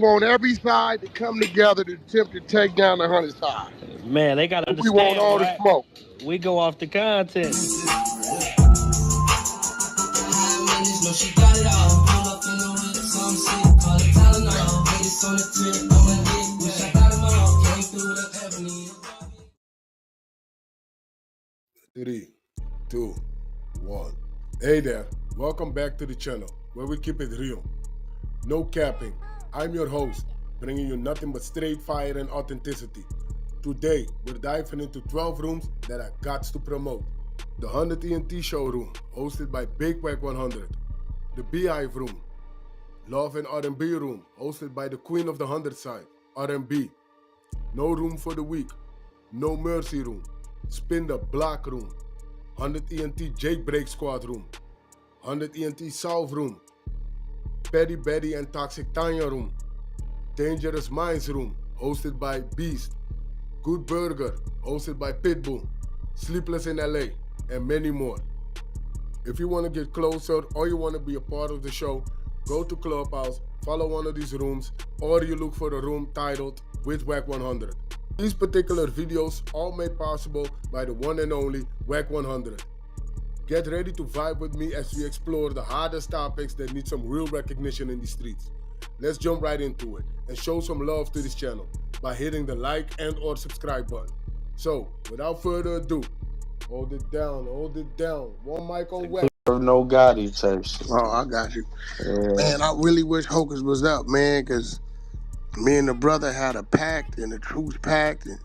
want every side to come together to attempt to take down the 100 side. Man, they gotta We want understand, all the Wack. smoke. We go off the content. Three, two, one. Hey there, welcome back to the channel where we keep it real. No capping. I'm your host, bringing you nothing but straight fire and authenticity. Today, we're diving into 12 rooms that I got to promote. The 100 ENT showroom, hosted by Big Wack100. The Beehive room. Love and R&B room, hosted by the queen of the 100 side, R&B. No room for the weak. No mercy room. Spin the block room. 100 ENT Jailbreak Squad room. 100 ENT South room. Petty Betty and Toxic Tanya room. Dangerous Minds room, hosted by Beast. Good Burger, hosted by Pitbull. Sleepless in LA, and many more. If you want to get closer or you want to be a part of the show, go to Clubhouse, follow one of these rooms, or you look for a room titled with Wack100. These particular videos all made possible by the one and only Wack100. Get ready to vibe with me as we explore the hardest topics that need some real recognition in the streets. Let's jump right into it and show some love to this channel by hitting the like and or subscribe button. So, without further ado, hold it down. One mic on Wack. No Gotti tapes. Oh, I got you. Man, I really wish Hocus was up, man, because me and the brother had a pact and a truce pact, and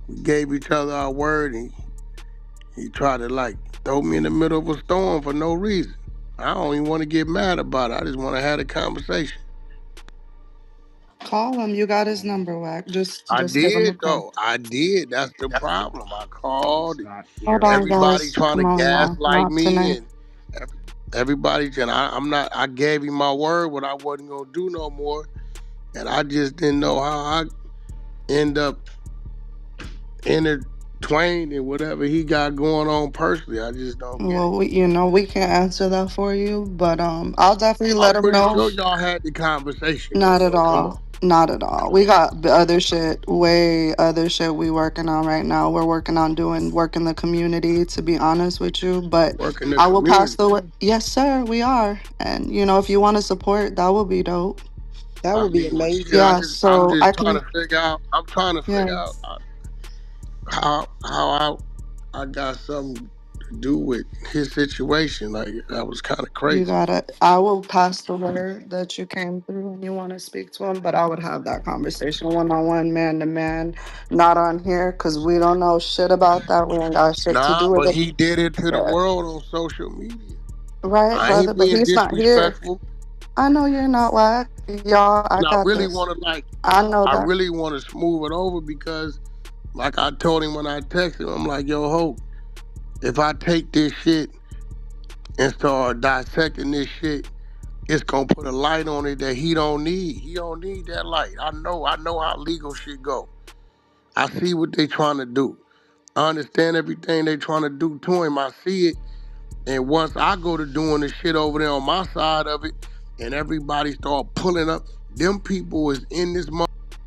we gave each other our word, and he tried to, like, throw me in the middle of a storm for no reason. I don't even want to get mad about it. I just want to have a conversation. Call him. You got his number, Wack. Just I give him a did, call. though. I did. That's the problem. I called. Hold on, Everybody guys. trying to Come on now. gaslight Not me, tonight. and everybody saying I'm not. I gave him my word, what I wasn't gonna do no more, and I just didn't know how I end up intertwined in whatever he got going on personally. I just don't get it. Well, we can't answer that for you, but I'll definitely I'm let him pretty know. sure y'all had the conversation Not though. at Come on. all. Not at all. We got the other shit, way other shit we working on right now. We're working on doing work in the community, to be honest with you. But Working the I will pass community. the yes, sir, we are. And if you want to support, that would be dope. That I would be mean, well, shit. amazing. Yeah, I'm so just I trying can, to figure out. I'm trying to figure yeah. out how I got something to do with his situation. Like, that was kind of You crazy. got it. I will pass the word that you came through and you want to speak to him, but I would have that conversation one on one, man to man, not on here, because we don't know shit about that. We ain't got shit to Nah, do with but it. he did it to the Yeah. world on social media. Right, I brother, ain't but being he's not here. disrespectful, I know you're not, Wack. Y'all, I and I got really this. want to I know I that. really want to smooth it over because, like I told him when I texted him, I'm like, yo, Hope, if I take this shit and start dissecting this shit, it's gonna put a light on it that he don't need. He don't need that light. I know how legal shit go. I see what they trying to do. I understand everything they trying to do to him. I see it. And once I go to doing the shit over there on my side of it, and everybody start pulling up, them people is in this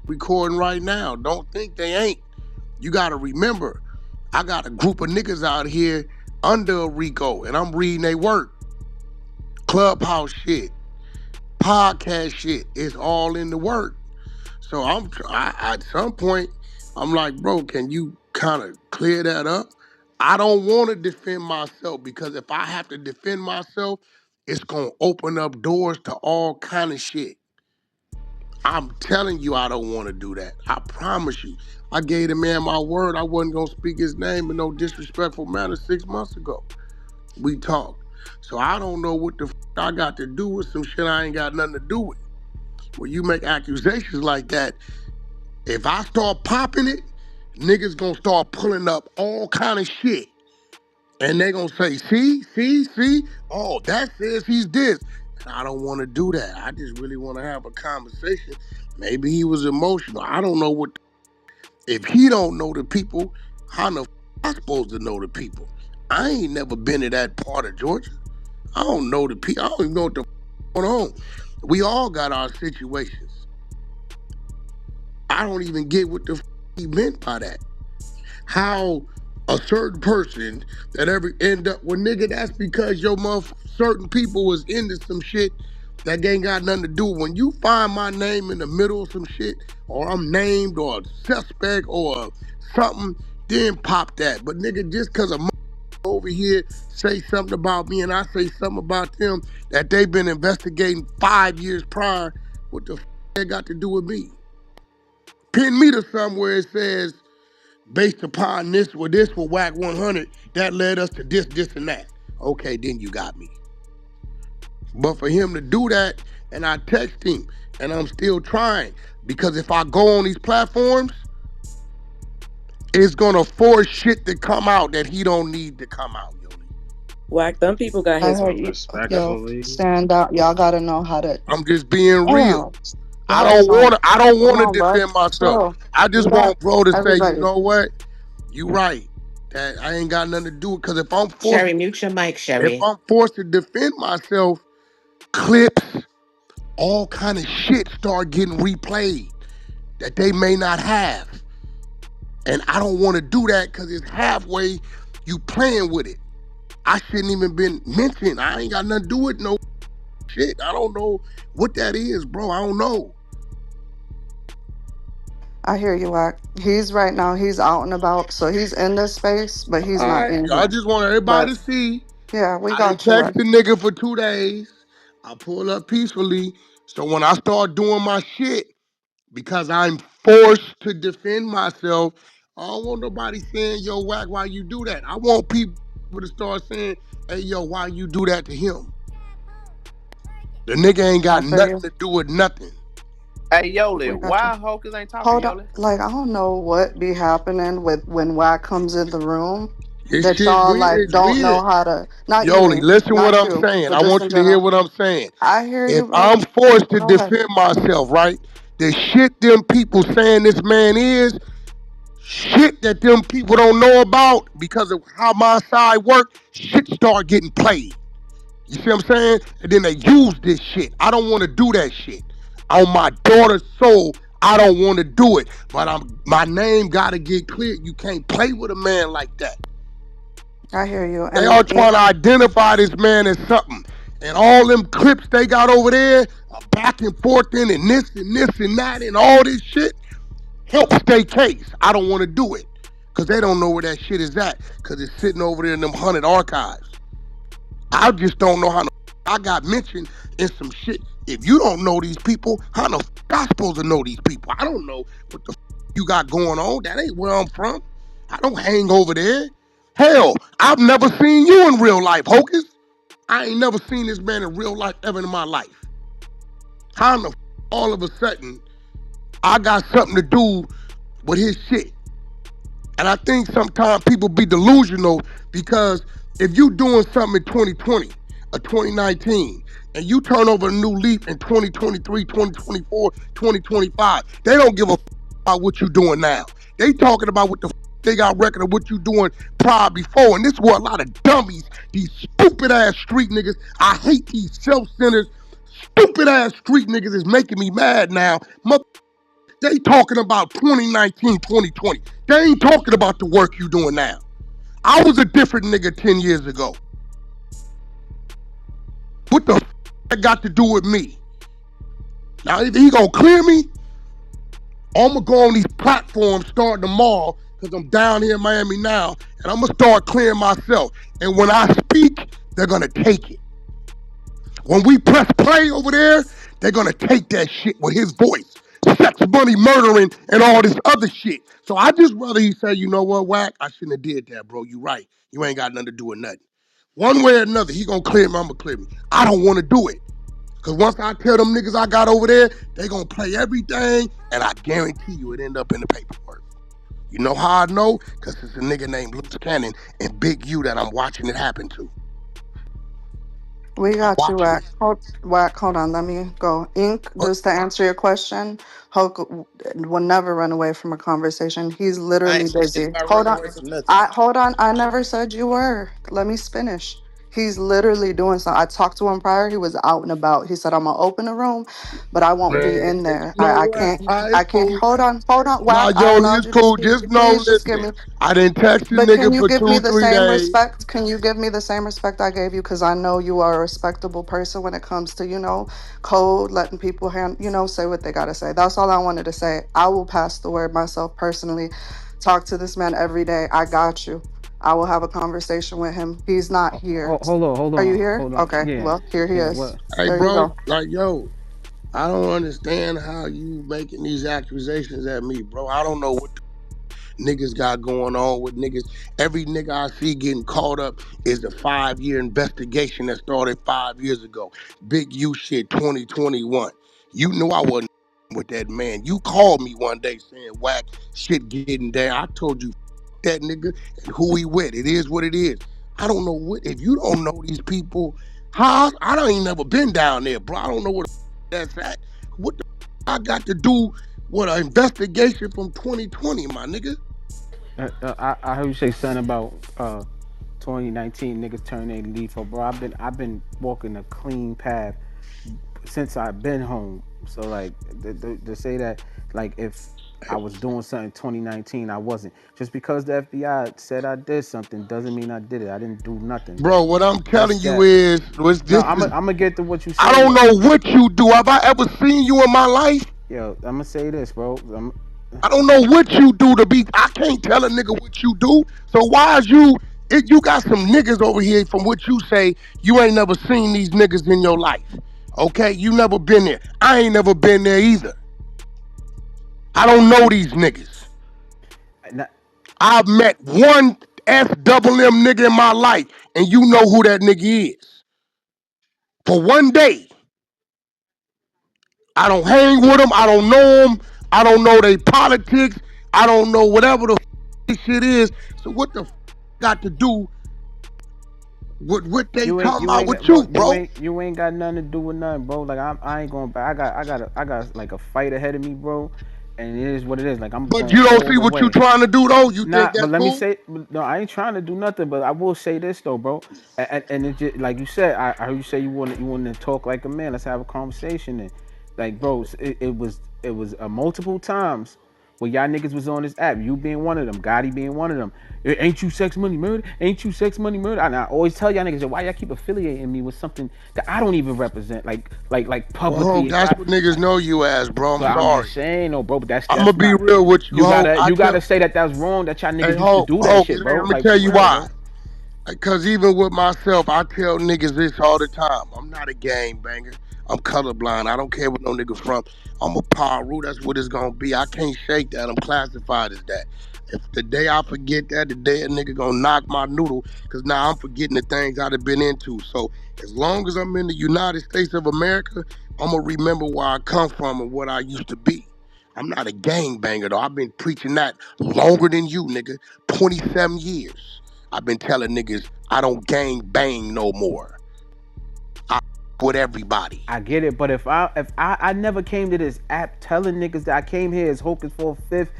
recording right now. Don't think they ain't. You gotta remember, I got a group of niggas out here under a RICO, and I'm reading they work. Clubhouse shit, podcast shit, it's all in the work. So at some point, I'm like, bro, can you kind of clear that up? I don't want to defend myself because if I have to defend myself, it's gonna open up doors to all kind of shit. I'm telling you, I don't want to do that. I promise you. I gave the man my word I wasn't gonna speak his name in no disrespectful manner 6 months ago. We talked. So I don't know what the I got to do with some shit I ain't got nothing to do with. When you make accusations like that, if I start popping it, niggas gonna start pulling up all kind of shit. And they gonna say, see, oh, that says he's this. And I don't wanna do that. I just really wanna have a conversation. Maybe he was emotional. I don't know what. If he don't know the people, how the I supposed to know the people? I ain't never been to that part of Georgia. I don't know the people. I don't even know what the going on. We all got our situations. I don't even get what the he meant by that. How a certain person that ever end up with nigga, that's because your certain people was into some shit that ain't got nothing to do. When you find my name in the middle of some shit, or I'm named or a suspect or something, then pop that. But nigga, just cause a over here say something about me and I say something about them that they've been investigating 5 years prior, what the that got to do with me? Pin me to somewhere it says based upon this or this for Wack100, that led us to this, and that. Okay, then you got me. But for him to do that, and I text him, and I'm still trying, because if I go on these platforms, it's gonna force shit to come out that he don't need to come out, yo. Wack, them people got I his. heard So you. Yo, respectfully, stand up. Y'all gotta know how to. I'm just being real. Damn. I don't Come wanna on, bro. defend myself. Chill. I We just got want bro to say, you everybody. know what? You right. That I ain't got nothing to do with, because Sherry, mute your mic, if Sherry. I'm forced to defend myself, clips, all kind of shit start getting replayed that they may not have. And I don't want to do that because it's halfway you playing with it. I shouldn't even been mentioned. I ain't got nothing to do with no shit. I don't know what that is, bro. I don't know. I hear you, Wack. He's right now. He's out and about, so he's in this space, but he's All not right. in I here. just want everybody But to see. yeah, we I didn't got you, text Wack. the nigga for 2 days. I pull up peacefully. So when I start doing my shit, because I'm forced to defend myself, I don't want nobody saying, yo, Wack, why you do that? I want people to start saying, hey, yo, why you do that to him? The nigga ain't I got feel nothing you. to do with nothing. Hey, Yoli, We got you. why Hocus ain't talking, Hold on. Yoli? Like, I don't know what be happening with when Wack comes in the room This that shit y'all weird. like It's don't know weird. how to, not Yoli, you, listen what not I'm you, saying. but I just want in you to hear general. what I'm saying. I hear If you, bro. I'm forced to Go ahead. defend myself, right? The shit them people saying this man is, shit that them people don't know about because of how my side work, shit start getting played. You see what I'm saying? And then they use this shit. I don't want to do that shit. On my daughter's soul, I don't want to do it. But my name gotta get clear. You can't play with a man like that. I hear you. They And are then trying to identify this man as something. And all them clips they got over there are back and forth in and this and this and that and all this shit helps their case. I don't want to do it. Because they don't know where that shit is at. Because it's sitting over there in them 100 archives. I just don't know how I got mentioned in some shit. If you don't know these people, how the I supposed to know these people? I don't know what the you got going on. That ain't where I'm from. I don't hang over there. Hell, I've never seen you in real life, Hocus. I ain't never seen this man in real life ever in my life. How the all of a sudden I got something to do with his shit? And I think sometimes people be delusional because if you doing something in 2020 or 2019 and you turn over a new leaf in 2023, 2024, 2025, they don't give a about what you doing now. They talking about what the they got record of what you doing prior before. And this is what a lot of dummies, these stupid ass street niggas, I hate these self-centered, stupid ass street niggas is making me mad now. They talking about 2019, 2020. They ain't talking about the work you doing now. I was a different nigga 10 years ago. What the that got to do with me? Now, either he gonna clear me, or I'm gonna go on these platforms starting tomorrow, because I'm down here in Miami now, and I'm gonna start clearing myself. And when I speak, they're gonna take it. When we press play over there, they're gonna take that shit with his voice. Sex, money, murdering, and all this other shit. So I just rather he say, you know what, Wack, I shouldn't have did that, bro. You right. You ain't got nothing to do with nothing. One way or another, he gonna clear me, I'm gonna clear me. I don't wanna do it. Cause once I tell them niggas I got over there, they gonna play everything, and I guarantee you it end up in the paperwork. You know how I know? Cause it's a nigga named Luke Cannon and Big U that I'm watching it happen to. we I'm got you, watching it. Wack. Wack, hold on. Let me go. Ink, But just to answer your question, Hulk will never run away from a conversation. He's I literally ain't say shit busy. about Hold running on. away from nothing. Hold on. I never said you were. Let me finish. He's literally doing something. I talked to him prior. He was out and about. He said, I'm gonna open a room, but I won't be Man, in you there. know I what? can't All right, I it's can't cool. hold on, Nah, Wack. I yo, allowed it's you to cool. speak. Just know, Please just give listen. me, I didn't text the but can nigga you for give me two, the three same days. respect? Can you give me the same respect I gave you? Because I know you are a respectable person when it comes to, code, letting people say what they gotta say. That's all I wanted to say. I will pass the word myself personally. Talk to this man every day. I got you. I will have a conversation with him. He's not here. Hold on, hold Are you on, here? hold on. Okay. Yeah, Well, here he yeah. is. What? Hey, There you bro, go. like, yo, I don't understand how you making these accusations at me, bro. I don't know what niggas got going on with niggas. Every nigga I see getting caught up is a 5-year investigation that started 5 years ago. Big U shit 2021. You knew I wasn't with that man. You called me one day saying whack shit getting down. I told you that nigga and who he with. It is what it is. I don't know what if you don't know these people. How I don't ain't never been down there, bro. I don't know what that's at. What the I got to do with an investigation from 2020, my nigga? I heard you say something about 2019 niggas turn they lethal, bro. I've been walking a clean path since I've been home. So like to say that like if I was doing something 2019, I wasn't. Just because the FBI said I did something doesn't mean I did it. I didn't do nothing, Bro, bro. what I'm telling That's you that. is, was No, this I'm is, I'm gonna get to what you I say, don't yo. know what you do. Have I ever seen you in my life? Yo, I'm gonna say this, bro. I don't know what you do to be. I can't tell a nigga what you do. So why is you? You got some niggas over here from what you say. You ain't never seen these niggas in your life. Okay, you never been there. I ain't never been there either. I don't know these niggas. Not, I've met one SWM nigga in my life, and you know who that nigga is. For one day, I don't hang with them. I don't know them. I don't know their politics. I don't know whatever the shit is. So what the got to do with what they You ain't talking you about ain't with got bro. you, bro? You ain't got nothing to do with nothing, bro. Like I ain't going back. I got like a fight ahead of me, bro. And it is what it is. Like I'm But going you don't all see the what you way. trying to do though. You think Nah, but that's let me cool? say no. I ain't trying to do nothing, but I will say this though, bro. And it just, like you said, I heard you say you want to talk like a man. Let's have a conversation. And like, bro, it was multiple times where y'all niggas was on this app. You being one of them, Gotti being one of them. Ain't you sex money murder? Ain't you sex money murder? And I always tell y'all niggas, why y'all keep affiliating me with something that I don't even represent, like Well, Hope, publicly. If that's I, what niggas know you as, bro. I'm but I'm just sorry. saying, no, bro. But that's I'm gonna that's be not. real with you, You Hope. gotta I you tell, gotta say that that's wrong. That y'all hey, niggas used to Hope, do that Hope. shit, I'm bro. gonna Like tell for you real, why. bro. Because even with myself, I tell niggas this all the time. I'm not a gang banger. I'm colorblind. I don't care what no nigga from. I'm a Paru. That's what it's gonna be. I can't shake that. I'm classified as that. If the day I forget that, the day a nigga gonna knock my noodle, cause now I'm forgetting the things I'd have been into. So as long as I'm in the United States of America, I'm gonna remember where I come from and what I used to be. I'm not a gang banger though. I've been preaching that longer than you, nigga. 27 years. I've been telling niggas I don't gang bang no more. I with everybody. I get it, but if I never came to this app telling niggas that I came here as Hocus for a fifth,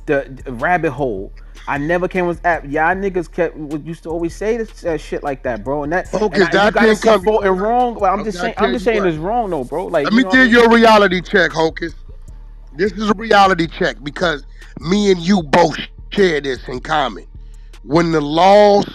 the rabbit hole. I never came with this app. Y'all niggas used to always say this shit like that, bro. Oh, cause You that gotta didn't see come. You fault know and what? wrong. But Okay, I I'm tell just you saying what. it's wrong though, bro. Like Let you me know what I give mean? you a reality check, Hocus. This is a reality check because me and you both share this in common. When the laws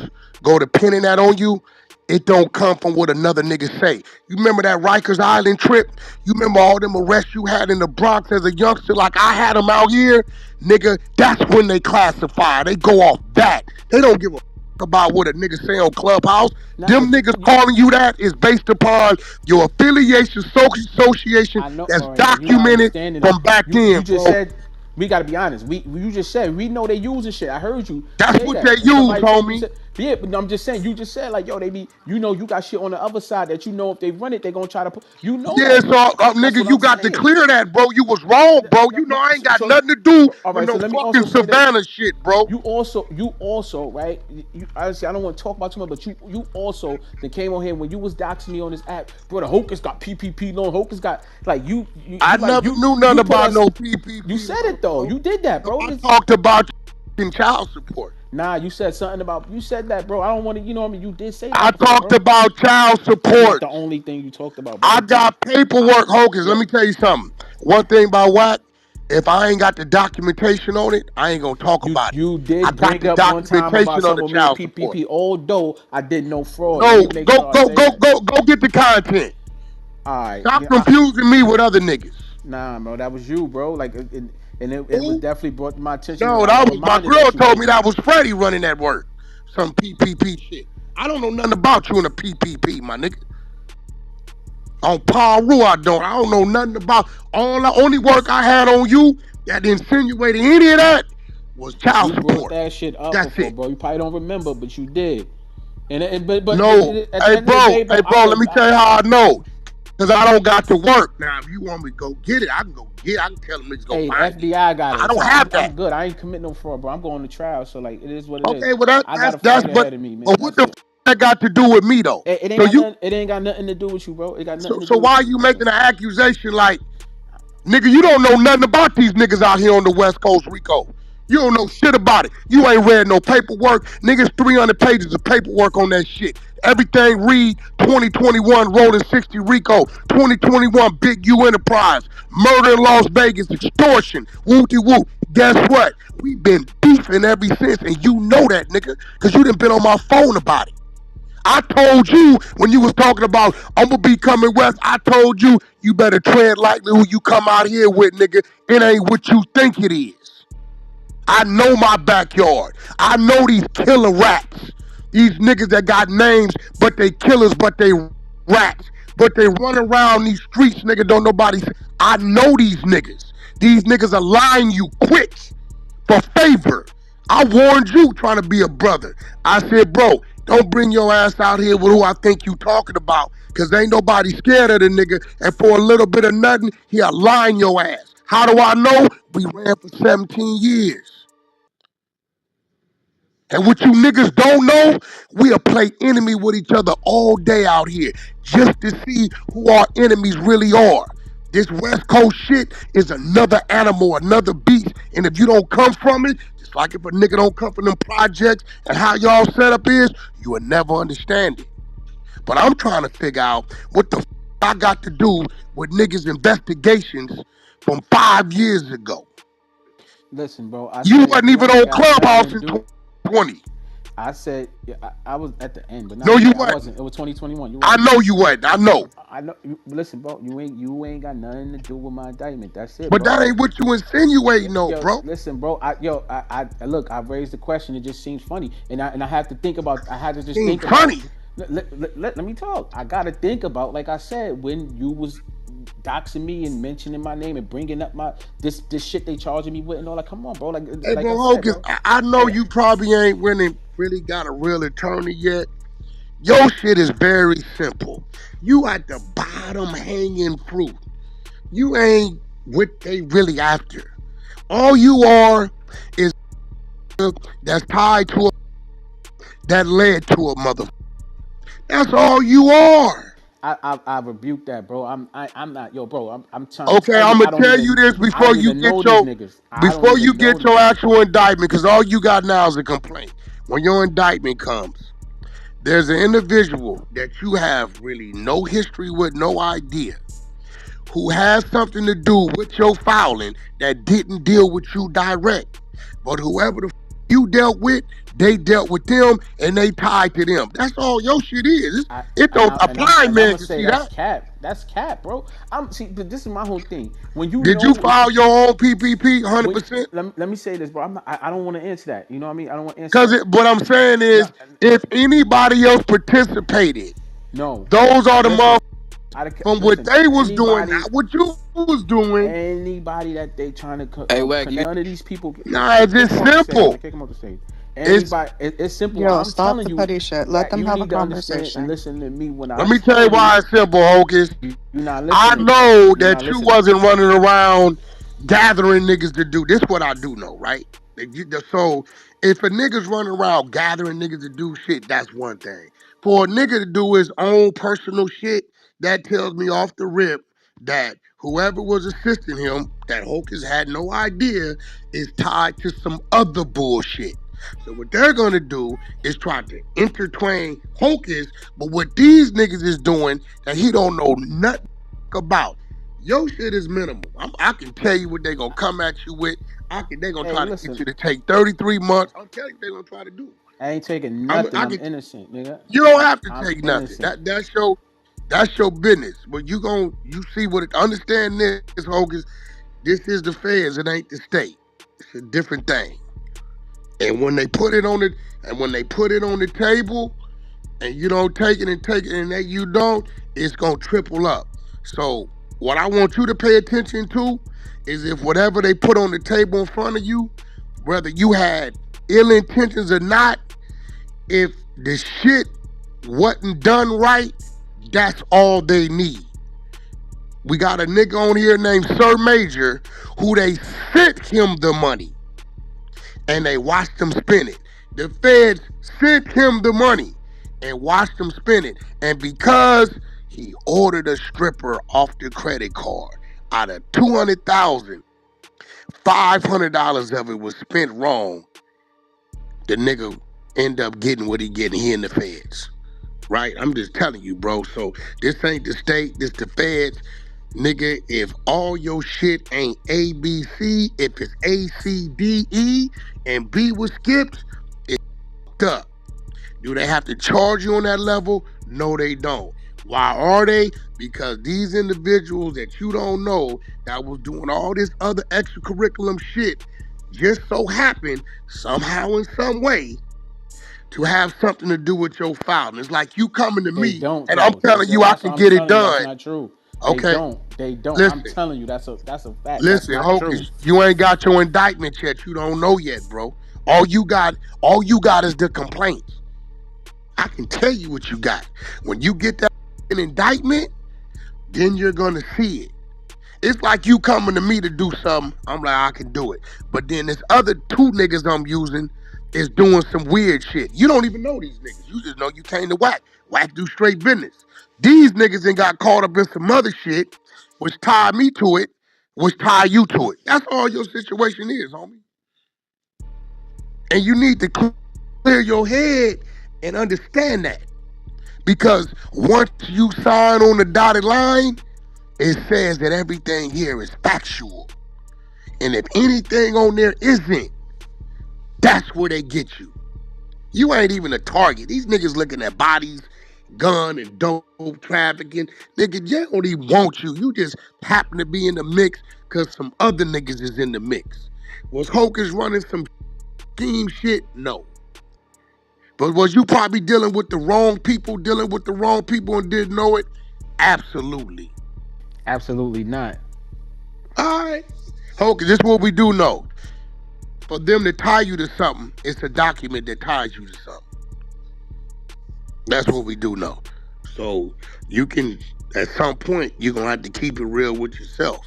go to pinning that on you, it don't come from what another nigga say. You remember that Rikers Island trip? You remember all them arrests you had in the Bronx as a youngster like I had them out here? Nigga, that's when they classify. They go off that. They don't give a about what a nigga say on Clubhouse. Nah, Them but niggas calling you that is based upon your affiliation, association I know, that's all right, and you're not documented understanding from that. back You then, just bro. said we got to be honest. You just said we know they using shit. I heard you That's say what they that. use, Somebody told me homie. said, yeah, but I'm just saying. You just said like, yo, they be. You know, you got shit on the other side that you know if they run it, they gonna try to put. You know Yeah, that. so That's nigga, what you I'm got to saying. clear that, bro. You was wrong, bro. You know I ain't got nothing to do All with right. So no let me fucking also say this. Savannah shit, bro. You also, right? Honestly, I don't want to talk about too much, but you also then came on here when you was doxing me on this app, bro. The Hocus got PPP loan. Hocus got like you I like never knew nothing you put about us. no You PPP said loan, it though. bro. You did that, No, bro. I talked about in child support. Nah, you said something about you said that, bro. I don't want to. You know what I mean? You did say I that before, talked bro. about child That's not support. the only thing you talked about, I bro. got I, paperwork, Hocus. Let yo, me tell you something. One thing about Wack, if I ain't got the documentation on it, I ain't gonna talk about it. you I did got bring the up one time about documentation on something the with me and child support. PPP. Although I did no fraud. Let No, me make go sure I go say go that. go go get the content. All right, Stop yeah, confusing me with other niggas. nah, bro, that was you, bro. Like, and it was Who? definitely brought to my attention, and No, I that was my reminded girl that you told did me it. that was Freddie running that work. Some PPP shit. I don't know nothing about you in a PPP, my nigga. On Paru, I don't. I don't know nothing about. All the only work I had on you that insinuated any of that was child You brought support. that shit up That's before, it. bro. You probably don't remember, but you did. But No, at the hey end of the bro, day, hey bro, bro. Let me tell you how I know. Cause I don't got to work now. If you want me to go get it, I can go get it. I can tell them niggas go hey, the find it. FBI got I it, so don't have I'm that. good. I ain't committing no fraud, bro. I'm going to trial, so like it is what it is. Okay, well that I got a that's fight but ahead of me, man. what That's the it. that got to do with me though? It ain't So got you nothing. It ain't got nothing to do with you, bro. It got nothing to so do why with are you. you making an accusation like nigga, you don't know nothing about these niggas out here on the West Coast, Rico. You don't know shit about it. You ain't read no paperwork. Niggas 300 pages of paperwork on that shit. Everything read 2021 rolling 60 Rico, 2021 Big U Enterprise, murder in Las Vegas, extortion, wooty woo. Guess what? We been beefing ever since, and you know that, nigga, because you done been on my phone about it. I told you when you was talking about I'm gonna be coming west. I told you you better tread lightly who you come out here with, nigga. It ain't what you think it is. I know my backyard. I know these killer rats. These niggas that got names, but they killers, but they rats. But they run around these streets, nigga. Don't nobody. I know these niggas. These niggas are lying you quick for favor. I warned you trying to be a brother. I said, bro, don't bring your ass out here with who I think you talking about. Cause ain't nobody scared of the nigga. And for a little bit of nothing, he'll line your ass. How do I know? We ran for 17 years. And what you niggas don't know, we'll play enemy with each other all day out here just to see who our enemies really are. This West Coast shit is another animal, another beast. And if you don't come from it, just like if a nigga don't come from them projects and how y'all setup is, you will never understand it. But I'm trying to figure out what the I got to do with niggas' investigations from 5 years ago. Listen, bro. I You said wasn't you even ain't on got nothing to Clubhouse in do. 2020. I said yeah, I was at the end, but No, not you yet. I wasn't. wasn't. It was 2021. You're I right. know you wasn't. I know. I know. Listen, bro. You ain't got nothing to do with my indictment. That's it, But bro. that ain't what you insinuating, though, Yo, bro. listen, bro. I look. I raised the question. It just seems funny, and I have to think about. I had to just Ain't think about. funny. Let me talk. I got to think about, like I said, when you was doxing me and mentioning my name and bringing up my this shit they charging me with and all. Like, come on, bro. Hey, Like I bro, said, Hocus, bro. I know And you probably ain't really got a real attorney yet. Your shit is very simple. You at the bottom hanging fruit. You ain't what they really after. All you are is that's tied to a that led to a mother. That's all you are. I rebuke that, bro. I'm not, yo, bro. I'm trying to Okay, tell you. I'm gonna tell you this I don't before you even know get these your niggas. I don't even know these your niggas. actual indictment, because all you got now is a complaint. When your indictment comes, there's an individual that you have really no history with, no idea, who has something to do with your filing that didn't deal with you direct. But whoever you dealt with, they dealt with them and they tied to them. That's all your shit is. I It and don't I a and I'm blind and I'm man gonna can say see that's that. cap. That's cap, bro. I'm see, but this is my whole thing. When you Did you know file your own PPP when 100%? let me say this, bro. I don't want to answer that. You know what I mean? I don't want to answer Because that. what I'm saying No, is, if anybody else participated, no. those are the Listen, motherfuckers from what listen. they was doing, Anybody not what you was doing. anybody that they trying to Hey, Wack, you none of these people Nah, it's kick just them off the stage, man. simple. Kick them off the stage. It's Anybody, it's simple. Yo, I'm stop telling the you, petty shit. Let Wack, them you have a need to understand and conversation. listen to me when I let me tell you tell you. why it's simple, Hocus. You're not I listening, bro. know You're not that you listening. wasn't running around gathering niggas to do this. What I do know, right? So if a nigga's running around gathering niggas to do shit, that's one thing. For a nigga to do his own personal shit, that tells me off the rip that whoever was assisting him that Hocus had no idea is tied to some other bullshit. So what they're gonna do is try to intertwine Hocus, but what these niggas is doing that he don't know nothing about. Your shit is minimal. I can tell you what they gonna come at you with. They gonna Hey, try to get listen, you to take 33 months. I'm telling you, they gonna try to do. I ain't taking I nothing. I'm can. innocent, nigga. You don't have to I'm take nothing. innocent. That's your business. But you see what it. Understand this, Hocus. This is the feds. It ain't the state. It's a different thing. And when they put it on the table, and you don't take it, and that you don't, it's gonna triple up. So what I want you to pay attention to is if whatever they put on the table in front of you, whether you had ill intentions or not, if the shit wasn't done right, that's all they need. We got a nigga on here named Sir Major who they sent him the money and they watched him spend it. The feds sent him the money and watched him spend it. And because he ordered a stripper off the credit card, out of 200,000, $500 of it was spent wrong. The nigga end up getting what he getting. He in the feds. Right? I'm just telling you, bro. So this ain't the state, this the feds. Nigga, if all your shit ain't A, B, C, if it's A, C, D, E, and B was skipped, it's fucked up. Do they have to charge you on that level? No, they don't. Why are they? Because these individuals that you don't know that was doing all this other extracurriculum shit just so happened, somehow in some way, to have something to do with your filing. It's like you coming to They me don't and I'm though. telling you I That's what can I'm get it telling you. That's done. not true. They Okay, don't. They don't. I'm listen, telling you. That's a fact. That's listen, not true. Hocus, you ain't got your indictment yet. You don't know yet, bro. All you got is the complaints. I can tell you what you got. When you get that indictment, then you're gonna see it. It's like you coming to me to do something. I'm like, I can do it. But then this other two niggas I'm using is doing some weird shit. You don't even know these niggas. You just know you came to Wack. Wack do straight business. These niggas then got caught up in some other shit, which tied me to it, which tied you to it. That's all your situation is, homie. And you need to clear your head and understand that. Because once you sign on the dotted line, it says that everything here is factual. And if anything on there isn't, that's where they get you. You ain't even a target. These niggas looking at bodies, gun and dope trafficking. Nigga, they don't even want you. You just happen to be in the mix because some other niggas is in the mix. Was Hocus running some scheme shit? No. But was you probably dealing with the wrong people, and didn't know it? Absolutely. Absolutely not. All right. Hocus, this is what we do know. For them to tie you to something, it's a document that ties you to something. That's what we do know. So you can, at some point, you're gonna have to keep it real with yourself.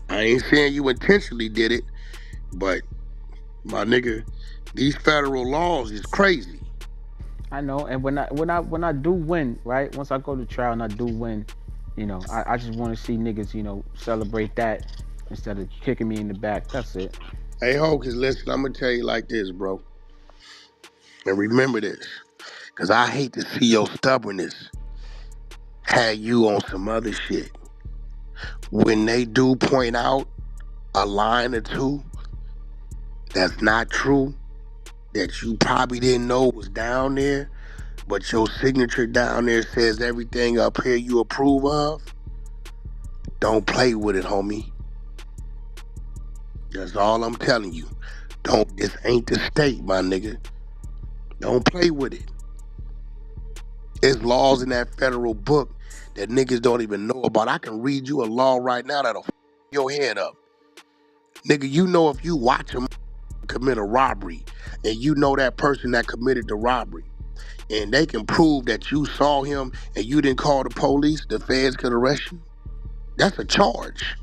I ain't saying you intentionally did it, but my nigga, these federal laws is crazy. I know. And when I do win, right? Once I go to trial and I do win, I just want to see niggas, celebrate that instead of kicking me in the back. That's it. Hey Hocus, listen, I'm gonna tell you like this, bro. And remember this. Cause I hate to see your stubbornness have you on some other shit. When they do point out a line or two that's not true, that you probably didn't know was down there, but your signature down there says everything up here you approve of, don't play with it, homie. That's all I'm telling you. This ain't the state, my nigga. Don't play with it. There's laws in that federal book that niggas don't even know about. I can read you a law right now that'll your head up. Nigga, you know if you watch him commit a robbery and you know that person that committed the robbery and they can prove that you saw him and you didn't call the police, the feds could arrest you. That's a charge.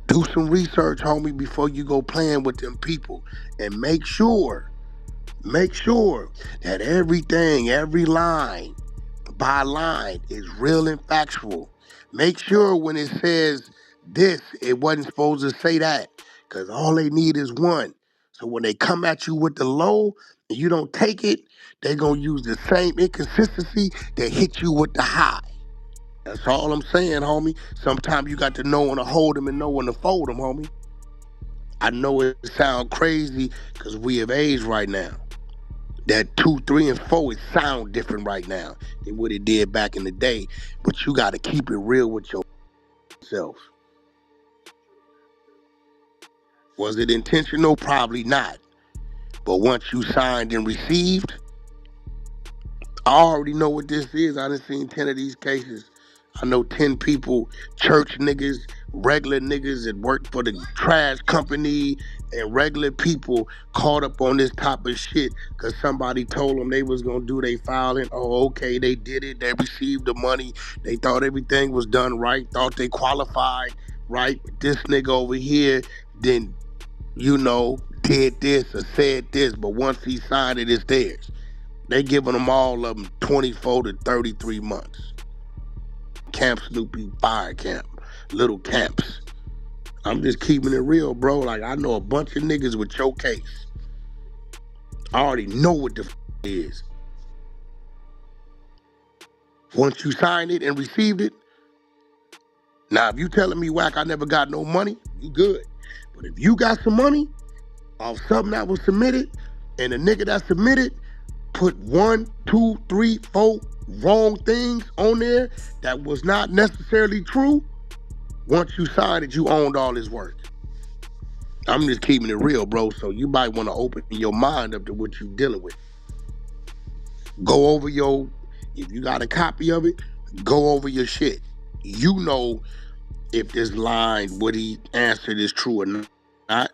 Do some research, homie, before you go playing with them people and make sure that everything, every line by line is real and factual. Make sure when it says This, it wasn't supposed to say that because all they need is one. So when they come at you with the low and you don't take it, they're going to use the same inconsistency that hit you with the high. That's all I'm saying, homie. Sometimes you got to know when to hold them and know when to fold them, homie. I know it sounds crazy because we have aged right now. That 2, 3, and 4, it sound different right now than what it did back in the day. But you got to keep it real with yourself. Was it intentional? Probably not. But once you signed and received, I already know what this is. I done seen 10 of these cases. I know 10 people, church niggas, regular niggas that work for the trash company, and regular people caught up on this type of shit because somebody told them they was going to do their filing. Oh, okay, they did it. They received the money. They thought everything was done right, thought they qualified, right? But this nigga over here then, did this or said this, but once he signed it, it's theirs. They giving them all of them 24 to 33 months. Camp Snoopy Fire Camp, little camps. I'm just keeping it real, bro. Like, I know a bunch of niggas with your case. I already know what the is. Once you signed it and received it, now if you telling me, Wack, I never got no money, you good. But if you got some money off something that was submitted, and the nigga that submitted put 1, 2, 3, 4 wrong things on there that was not necessarily true, once you signed it, you owned all his work. I'm just keeping it real, bro. So you might want to open your mind up to what you're dealing with. Go over if you got a copy of it, go over your shit. You know if this line, what he answered is true or not.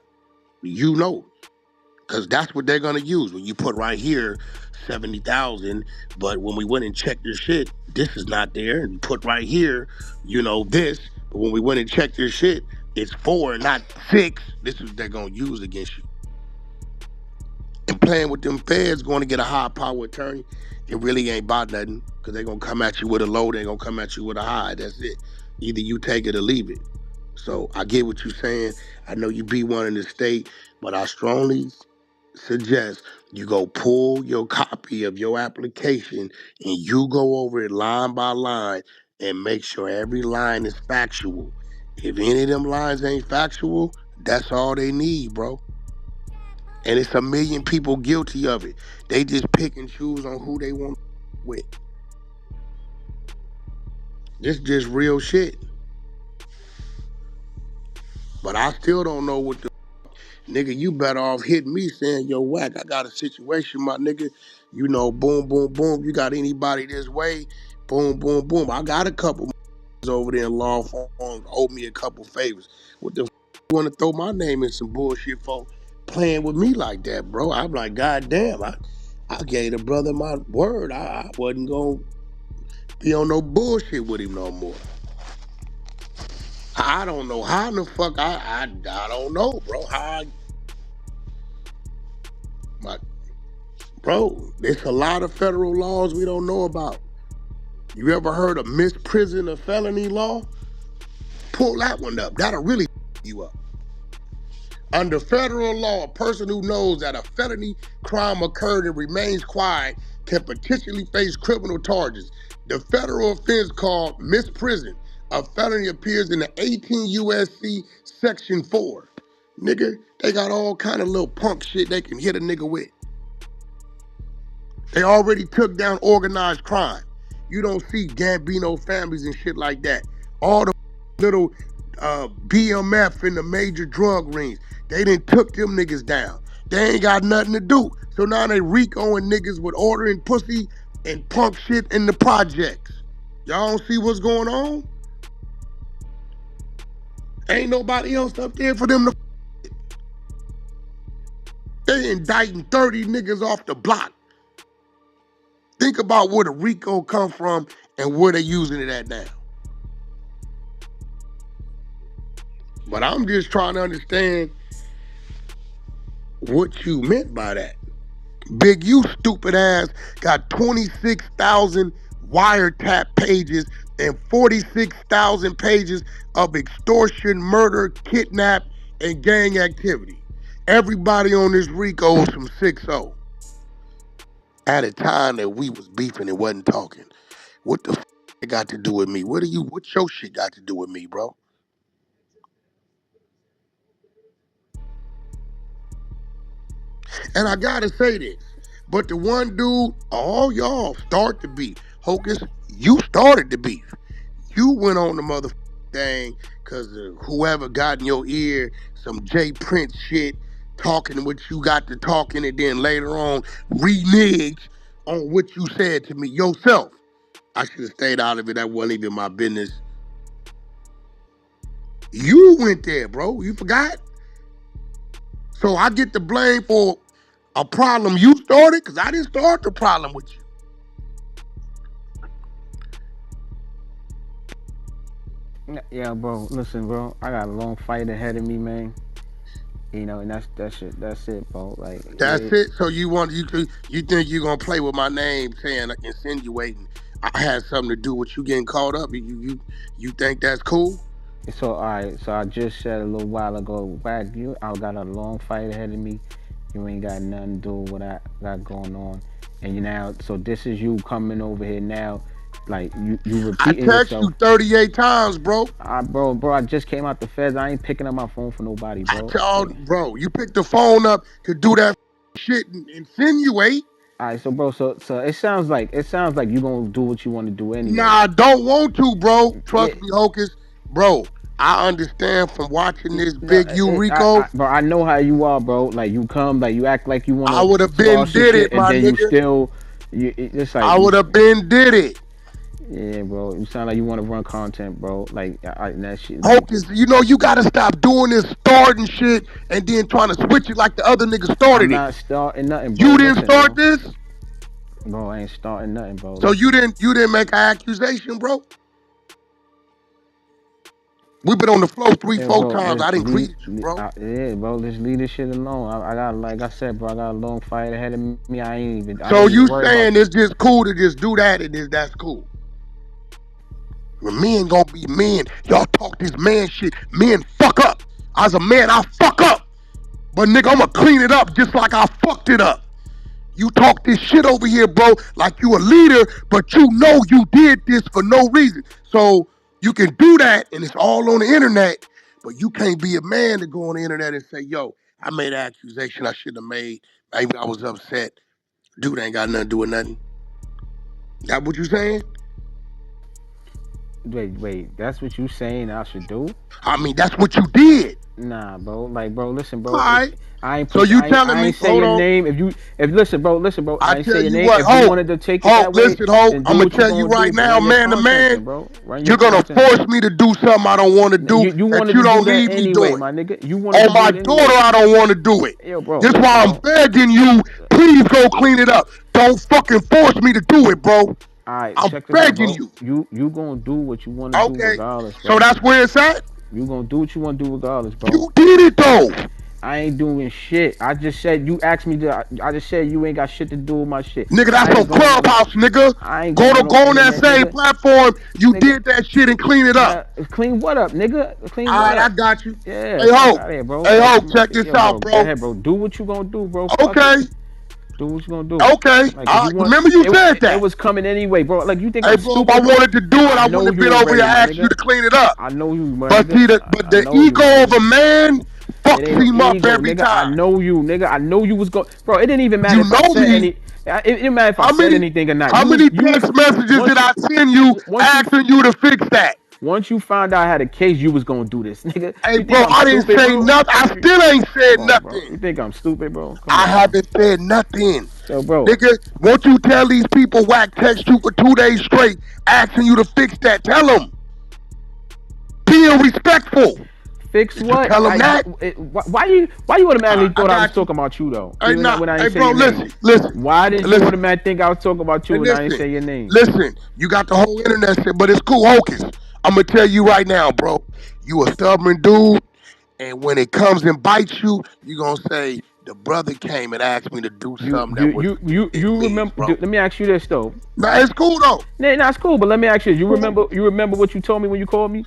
You know. Because that's what they're going to use. When you put right here, 70,000, but when we went and checked your shit, this is not there. And you put right here, this, but when we went and checked your shit, it's 4 and not 6. This is what they're going to use against you. And playing with them feds, going to get a high power attorney, it really ain't about nothing because they're going to come at you with a low, they're going to come at you with a high. That's it. Either you take it or leave it. So I get what you're saying. I know you be one in the state, but I strongly suggest you go pull your copy of your application and you go over it line by line and make sure every line is factual. If any of them lines ain't factual, that's all they need, bro. And it's a million people guilty of it. They just pick and choose on who they want with. This just real shit. But I still don't know what the nigga, you better off hitting me saying, yo, Wack, I got a situation, my nigga. Boom, boom, boom. You got anybody this way? Boom, boom, boom. I got a couple over there in law firms owe me a couple favors. What the you want to throw my name in some bullshit for playing with me like that, bro? I'm like, God damn, I gave the brother my word. I wasn't going to be on no bullshit with him no more. I don't know how in the fuck, I don't know, bro. Bro, there's a lot of federal laws we don't know about. You ever heard of misprison of felony law? Pull that one up. That'll really you up. Under federal law, a person who knows that a felony crime occurred and remains quiet can potentially face criminal charges. The federal offense called misprison of felony appears in the 18 U.S.C. Section 4. Nigga, they got all kind of little punk shit they can hit a nigga with. They already took down organized crime. You don't see Gambino families and shit like that. All the little BMF and the major drug rings, they done took them niggas down. They ain't got nothing to do. So now they Ricoing niggas with ordering pussy and punk shit in the projects. Y'all don't see what's going on? Ain't nobody else up there for them to They indicting 30 niggas off the block. Think about where the RICO come from and where they using it at now. But I'm just trying to understand what you meant by that. Big, you stupid ass got 26,000 wiretap pages and 46,000 pages of extortion, murder, kidnap, and gang activity. Everybody on this RICO is from 6-0 at a time that we was beefing and wasn't talking. What the it got to do with me? What your shit got to do with me, bro? And I gotta say this, but the one dude, all y'all start the beef. Hocus, you started the beef. You went on the mother thing because whoever got in your ear some Jay Prince shit, talking what you got to talking, and then later on reneged on what you said to me yourself. I should have stayed out of it. That wasn't even my business. You went there, bro. You forgot? So I get the blame for a problem you started because I didn't start the problem with you. Yeah, bro. Listen, bro. I got a long fight ahead of me, man. You know, and that's it, bro. Like, That's it. So you think you're gonna play with my name, saying insinuating I had something to do with you getting caught up? You think that's cool? so all right. So I just said a little while ago, Wack, I got a long fight ahead of me. You ain't got nothing to do with what I got going on, and you now. So this is you coming over here now, like you I repeating text yourself. you 38 times, bro. Bro, I just came out the feds. I ain't picking up my phone for nobody, I bro. told bro, you picked the phone up to do that shit and insinuate. All right, so bro, so it sounds like you gonna do what you want to do Nah, anyway. I don't want to, bro. Yeah, Trust me, Hocus. Bro, I understand from watching this no, big Rico. bro, I know how you are, bro. Like you come, like you act like you I wanna would have start been some did shit, it, and my then you nigga. still, it's like I would have been did it. yeah, bro. You sound like you wanna run content, bro. Like that shit, like Hocus, you gotta stop doing this starting shit and then trying to switch it like the other nigga I'm started it. not starting nothing, bro. You didn't Listen, start bro. this, Bro, I ain't starting nothing, bro. so you Listen. didn't you didn't make an accusation, bro. We've been on the floor three, Yeah, four bro, times. I just didn't greet you, bro. yeah, bro, just leave this shit alone. I got, like I said, bro, I got a long fight ahead of me. I ain't So even you worried about saying you. it's just cool to just do that and that's cool. When men gonna be men, y'all talk this man shit. Men fuck up. As a man, I fuck up. But nigga, I'ma clean it up just like I fucked it up. You talk this shit over here, bro, like you a leader, but you know you did this for no reason. So you can do that and it's all on the internet, but you can't be a man to go on the internet and say, yo, I made an accusation I shouldn't have made. Maybe I was upset. Dude ain't got nothing to do with nothing. That what you saying? Wait, that's what you saying I should do? I mean, that's what you did. Nah, bro. Like, bro, listen, bro. All right. I ain't So put. you telling I me, ain't say hold your on. name. If listen, bro. I I ain't say tell your you name. what, If you Hope, wanted to take it Hope, that way, listen, Hope, then I'm do gonna what you tell you gonna do. right But now, run your man to content, man, then, bro. Run your you're gonna content. force me to do something I don't wanna do You that wanted you to do don't that need me anyway, doing. my nigga. You wanted to On do my it daughter, anyway. I don't wanna do it. Yo, bro. This Listen, why I'm bro. begging you, please go clean it up. Don't fucking force me to do it, bro. All right, I'm check this out, begging bro. you. You gonna do what you want to do Okay. regardless, So bro. that's where it's at? You gonna do what you want to do regardless, bro. You did it though. I ain't doing shit. I just said you asked me to. I just said you ain't got shit to do with my shit. Nigga, I that's ain't on going on no. Clubhouse, nigga. I ain't going on no Go on that internet, same nigga. platform. You Nigga, did that shit and clean it up. clean what up, nigga? Clean All what right, I up? got you. Yeah, Hey, fuck Hope. out of here, bro. Hey, Like, Hope, check this yo, out, bro, go bro. ahead, bro. Do what you gonna do, bro. Fuck it. Okay. Do what you gonna do. Okay. Like, if All you right. want, Remember you said it that. was coming anyway, bro. Like, you think Hey, I'm bro, if I stupid, bro? wanted to do it, I I wouldn't know have you been over already, here my asking you nigga. to clean it up. I know you, my But nigga. see, I the know you, ego my of a nigga. man It fucks ain't no him up ego, every nigga. I time. know you, nigga. I know you was going, bro. It didn't even matter You if I know said me. any. It didn't matter if I How said many anything or not. how many You was text messages did once you I send you once you asking you to fix that? once you found out I had a case, you was gonna do this, nigga. Hey, You think bro, I'm I didn't stupid, say bro? nothing. I still ain't said Come on, bro. nothing. You think I'm stupid, bro? Come I on, bro. haven't said nothing. Yo, bro. Nigga, won't you tell these people Wack text you for 2 days straight asking you to fix that? Tell them. Being respectful. Fix Did you what? tell them that? Why you automatically I thought I was got you. talking about you though? Hey, Even nah, when I hey, ain't say bro, your name. Why did you listen. automatically think I was talking about Hey, you and I ain't say your name? listen. You got the whole internet shit, but it's cool, Hocus. I'm gonna tell you right now, bro. You a stubborn dude, and when it comes and bites you, you gonna say The brother came and asked me to do You something that you was you you it you means, remember? bro. Let me ask you this though. Nah, it's cool though. Nah, nah, it's cool. But let me ask you: you Cool. remember? You remember what you told me when you called me?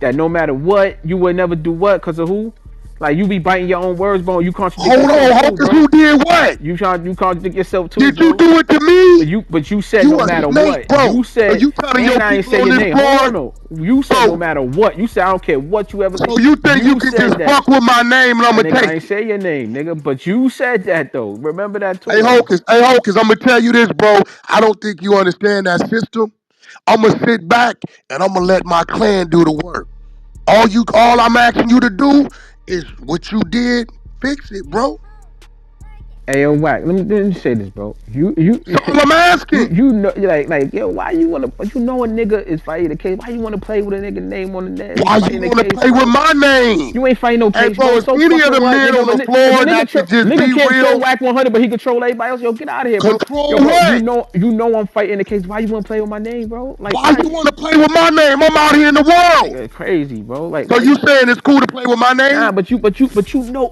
That no matter what, you would never do what because of who? Like you be biting your own words, bro. You contradict Hold yourself on, too, Hocus, bro. who did what? You contradict yourself too, Did you bro. do it to me? But you said You no a matter snake, what. bro. You Are said, you telling your and I ain't people say on your this name. Hold on, floor? no. You said no So, matter what. You said I don't care what you ever. so you think you You can just said that. fuck with my name and And I'ma nigga, I take ain't it? say your name, nigga. But you said that though. Remember that too, though. Hey Hocus, I'm gonna tell you this, bro. I don't think you understand that system. I'm gonna sit back and I'm gonna let my clan do the work. All I'm asking you to do is what you did, fix it, bro. Hey, yo, Wack. Let me say this, bro. That's all I'm You asking. you know like yo, why you wanna? You know a nigga is fighting the case. Why you wanna play with a nigga name on the net? He's Why you fighting the want to case, play with bro. my name? You ain't fighting no Hey, case, bro, bro. if So any of fucking the what, men nigga? on the If floor a nigga that could just nigga be can't troll real, Wack 100, but he control everybody else. Yo, get out of here, bro. Yo, control bro, what? you know I'm fighting the case. Why you wanna play with my name, bro? Like Why you why? want to play with my name? I'm out here in the world. Nigga, crazy, bro. Like So why you you? saying it's cool to play with my Nah, name? but you know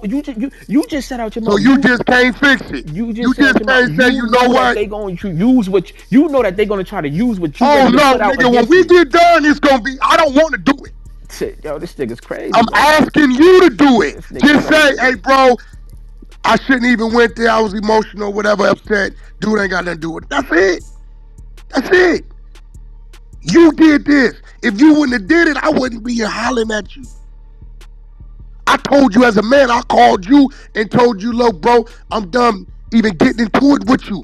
you just said out your So mouth. you just can't fix it. You You just said out just your mouth. can't say, You you know know that what? they going to use what you know that they gonna try to use what you Oh ready to no, put out nigga, when against we me. get done, it's gonna be, I don't want to do it. Shit, yo, this nigga's crazy, I'm bro. asking you to do it. This nigga Just say, crazy, hey, bro. bro, I shouldn't even went there. I was emotional, whatever, upset. Dude ain't got nothing to do with it. That's it. That's it. You did this. If you wouldn't have did it, I wouldn't be here hollering at you. I told you as a man, I called you and told you, look, bro, I'm done even getting into it with you.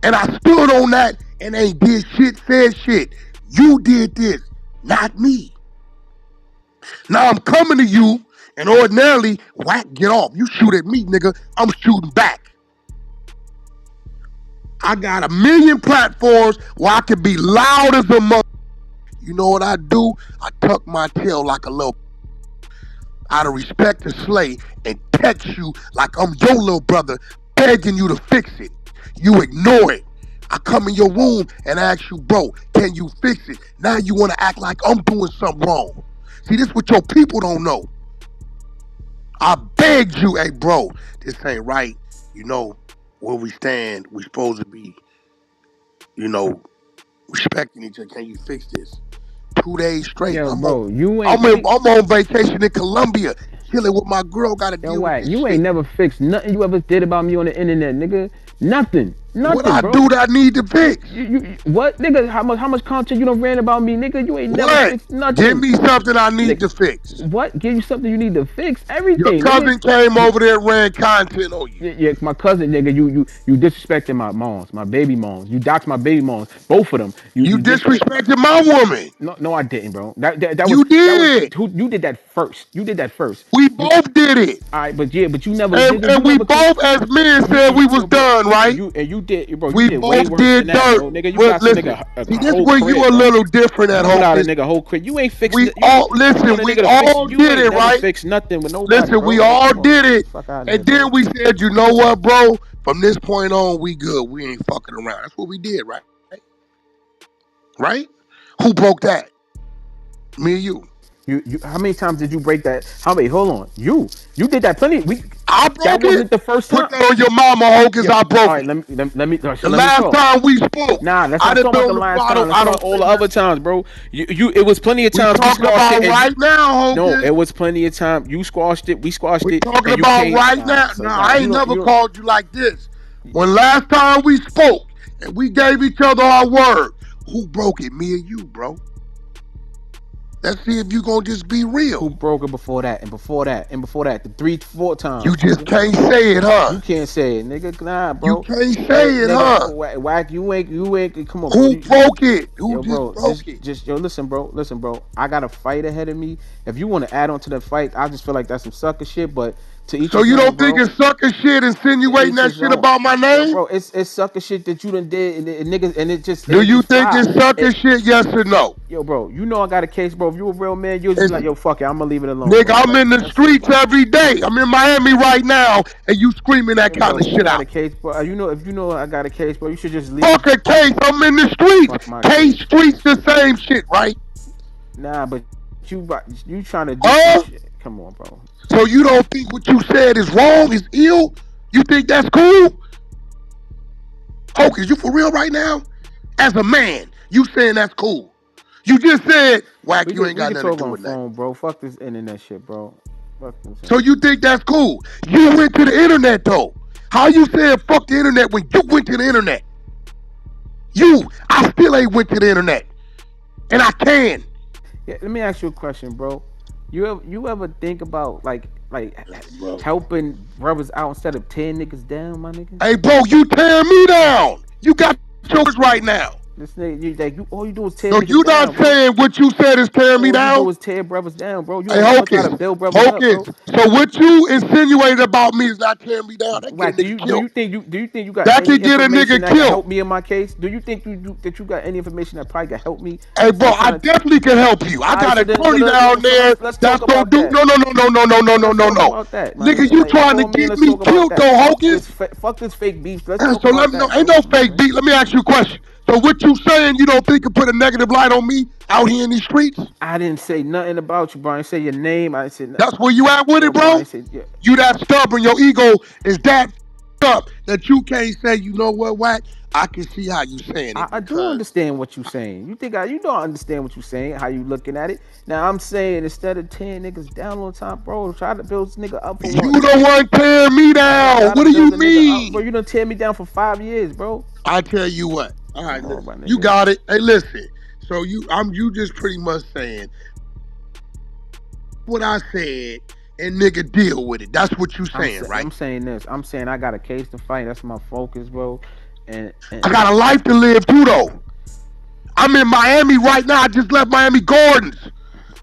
And I stood on that and ain't did shit, said shit. You did this, not me. Now I'm coming to you, and ordinarily, whack, get off. You shoot at me, nigga. I'm shooting back. I got a million platforms where I can be loud as a mother. You know what I do? I tuck my tail like a little out of respect to Slay and text you like I'm your little brother, begging you to fix it. You ignore it. I come in your room and ask you, bro, can you fix it? Now you want to act like I'm doing something wrong. See, this is what your people don't know. I begged you, hey, bro, this ain't right. You know, where we stand, we supposed to be, you know, respecting each other. Can you fix this? 2 days straight. Yo, bro, you ain't I'm on vacation in Colombia, chilling with my girl. Got to yo, deal with Wack, this you ain't shit. never fixed nothing you ever did about me on the internet, nigga. Nothing, What nothing, I bro. do that I need to fix? What, nigga? How much content you done ran about me, nigga? You ain't never What? fixed Give nothing, me something I need nigga. to fix. What? Give you something you need to fix? Your Everything, nigga. cousin came over there and ran content on you. Yeah, yeah, my cousin, nigga, you disrespecting my moms, my baby moms. You doxed my baby moms, both of them. You You disrespect. disrespected my woman. No, no, I didn't, bro. You That was did. who you did that first. You did that first. We You, both did it. all right, but yeah, but you never, nigga, And you we never both, as men, said we was yo, bro, done, right? you did, bro. You We did way both worse than did that, dirt. bro. Nigga, you But got some listen, nigga see, a this whole where you crib, a bro. little different at You put out a Hocus. nigga whole crib. You ain't fixing We it. all You listen. want a We nigga to fix it. all You did ain't it, never right? fixed nothing with nobody, Listen, we bro. Like, all come on, did bro. it. Fuck out of here, And then bro. we said, you know what, bro? From this point on, we good. We ain't fucking around. That's what we did, right? Right? Who broke that? Me and you. You how many times did you break that? How many? Hold on. You did that plenty. I That broke it. wasn't the first Put time. that on your mama, Hocus. Yeah. I All broke right. it. So The let me last talk. time we spoke, Nah, let's I not done talk been about the on the. last I time. don't. Let's I talk about don't all say the other nothing. times, bro. It was plenty of We times we talking squashed it, about and right now, no, Hocus. it was plenty of time you squashed it. We squashed We it, talking and you about came. right Nah, now. so No, nah, I ain't never you called you like this. When last time we spoke and we gave each other our word, who broke it? Me and you, bro. Let's see if you gonna just be who real. broke it before that, and before that, and before that, the 3, 4 You times, just nigga. can't say it, huh? You can't say it, nigga. Nah, You bro. can't Hey, say it, nigga, huh? whack. You ain't. Come on, bro. Who broke it? Who Yo, just bro, broke it? yo, listen, bro. I got a fight ahead of me. If you want to add on to the fight, I just feel like that's some sucker shit. But to each So his you own, don't think bro. it's sucker shit To insinuating each that his shit own. about my Yo, name? bro, it's sucker shit that you done did, and niggas, and Do it you just think fly. it's sucker It, shit? Yes or no? yo, bro, you know I got a case, bro. If you a real man, you'll just be It's, like, yo, fuck it, I'm gonna leave it alone, nigga, bro. I'm Like in the that's it, streets like. every day. I'm in Miami right now, and you screaming that Hey, kind bro, of if you shit got a out. case, bro, you know if you know I got a case, bro, you should just leave. Fuck a case. I'm in the streets. Fuck my Case case. streets, the same shit, right? Nah, but you trying to do some Huh? shit. Come on, bro. So you don't think what you said is wrong, is ill? You think that's cool? Hocus, you for real right now? As a man, you saying that's cool. You just said, Wack, you ain't We got could nothing to talk do on the with nothing. phone, bro. Fuck this internet shit, bro. Fuck this So shit. you think that's cool? You went to the internet though. How you saying fuck the internet when you went to the internet? I still ain't went to the internet. And I can. Yeah, let me ask you a question, bro. You ever think about like Bro. helping brothers out instead of tearing niggas down, my nigga? Hey, bro, you tearing me down. You got your right now. This nigga, you all you do is tear So you niggas not down, bro. saying what you said is tearing me All you do down? is tear brothers down, bro. You Hey, don't never try Hocus, to build brothers up, Hocus. bro. So what you insinuated about me is not tearing me down. That get a Like, nigga killed. do you think you got That any can get a information nigga that can killed. help me in my case? Do you think that you got any information that probably can help me Hey, bro, instead of I trying to? definitely can help you. I All right, got so a then Tony down so there let's that's talk gonna about do. that. No, no, no, no, no, no, no, no, Let's no, talk no. about that, my Nigga, nigga. you Like, trying to call me and get let's me talk about killed that. though, Hocus? Fuck this fake beef. Let's talk So about let me know. that, Ain't bro. no Come on, fake man. beat. Let me ask you a question. So what you saying? You don't think it put a negative light on me out here in these streets? I didn't say nothing about you, bro. I didn't say your name. I didn't say nothing. That's where you at with Yo, it, bro. I bro. didn't say yeah. You that stubborn. Your ego is that up that you can't say. You know what, Wack? I can see how you saying it I do because understand what you're saying. You don't understand what you're saying, how you looking at it. Now I'm saying instead of tearing niggas down all the time, bro, try to build this nigga up for you once. the one tearing me Try down. to What do you build a nigga up, bro. mean? You done tear me down for 5 years, bro. I tell you what. All right, Come on, listen. my You nigga. got it. Hey, listen. So you just pretty much saying what I said and nigga deal with it. That's what you saying, right? I'm saying this. I'm saying I got a case to fight. That's my focus, bro. I And got a life to live too, though. I'm in Miami right now. I just left Miami Gardens.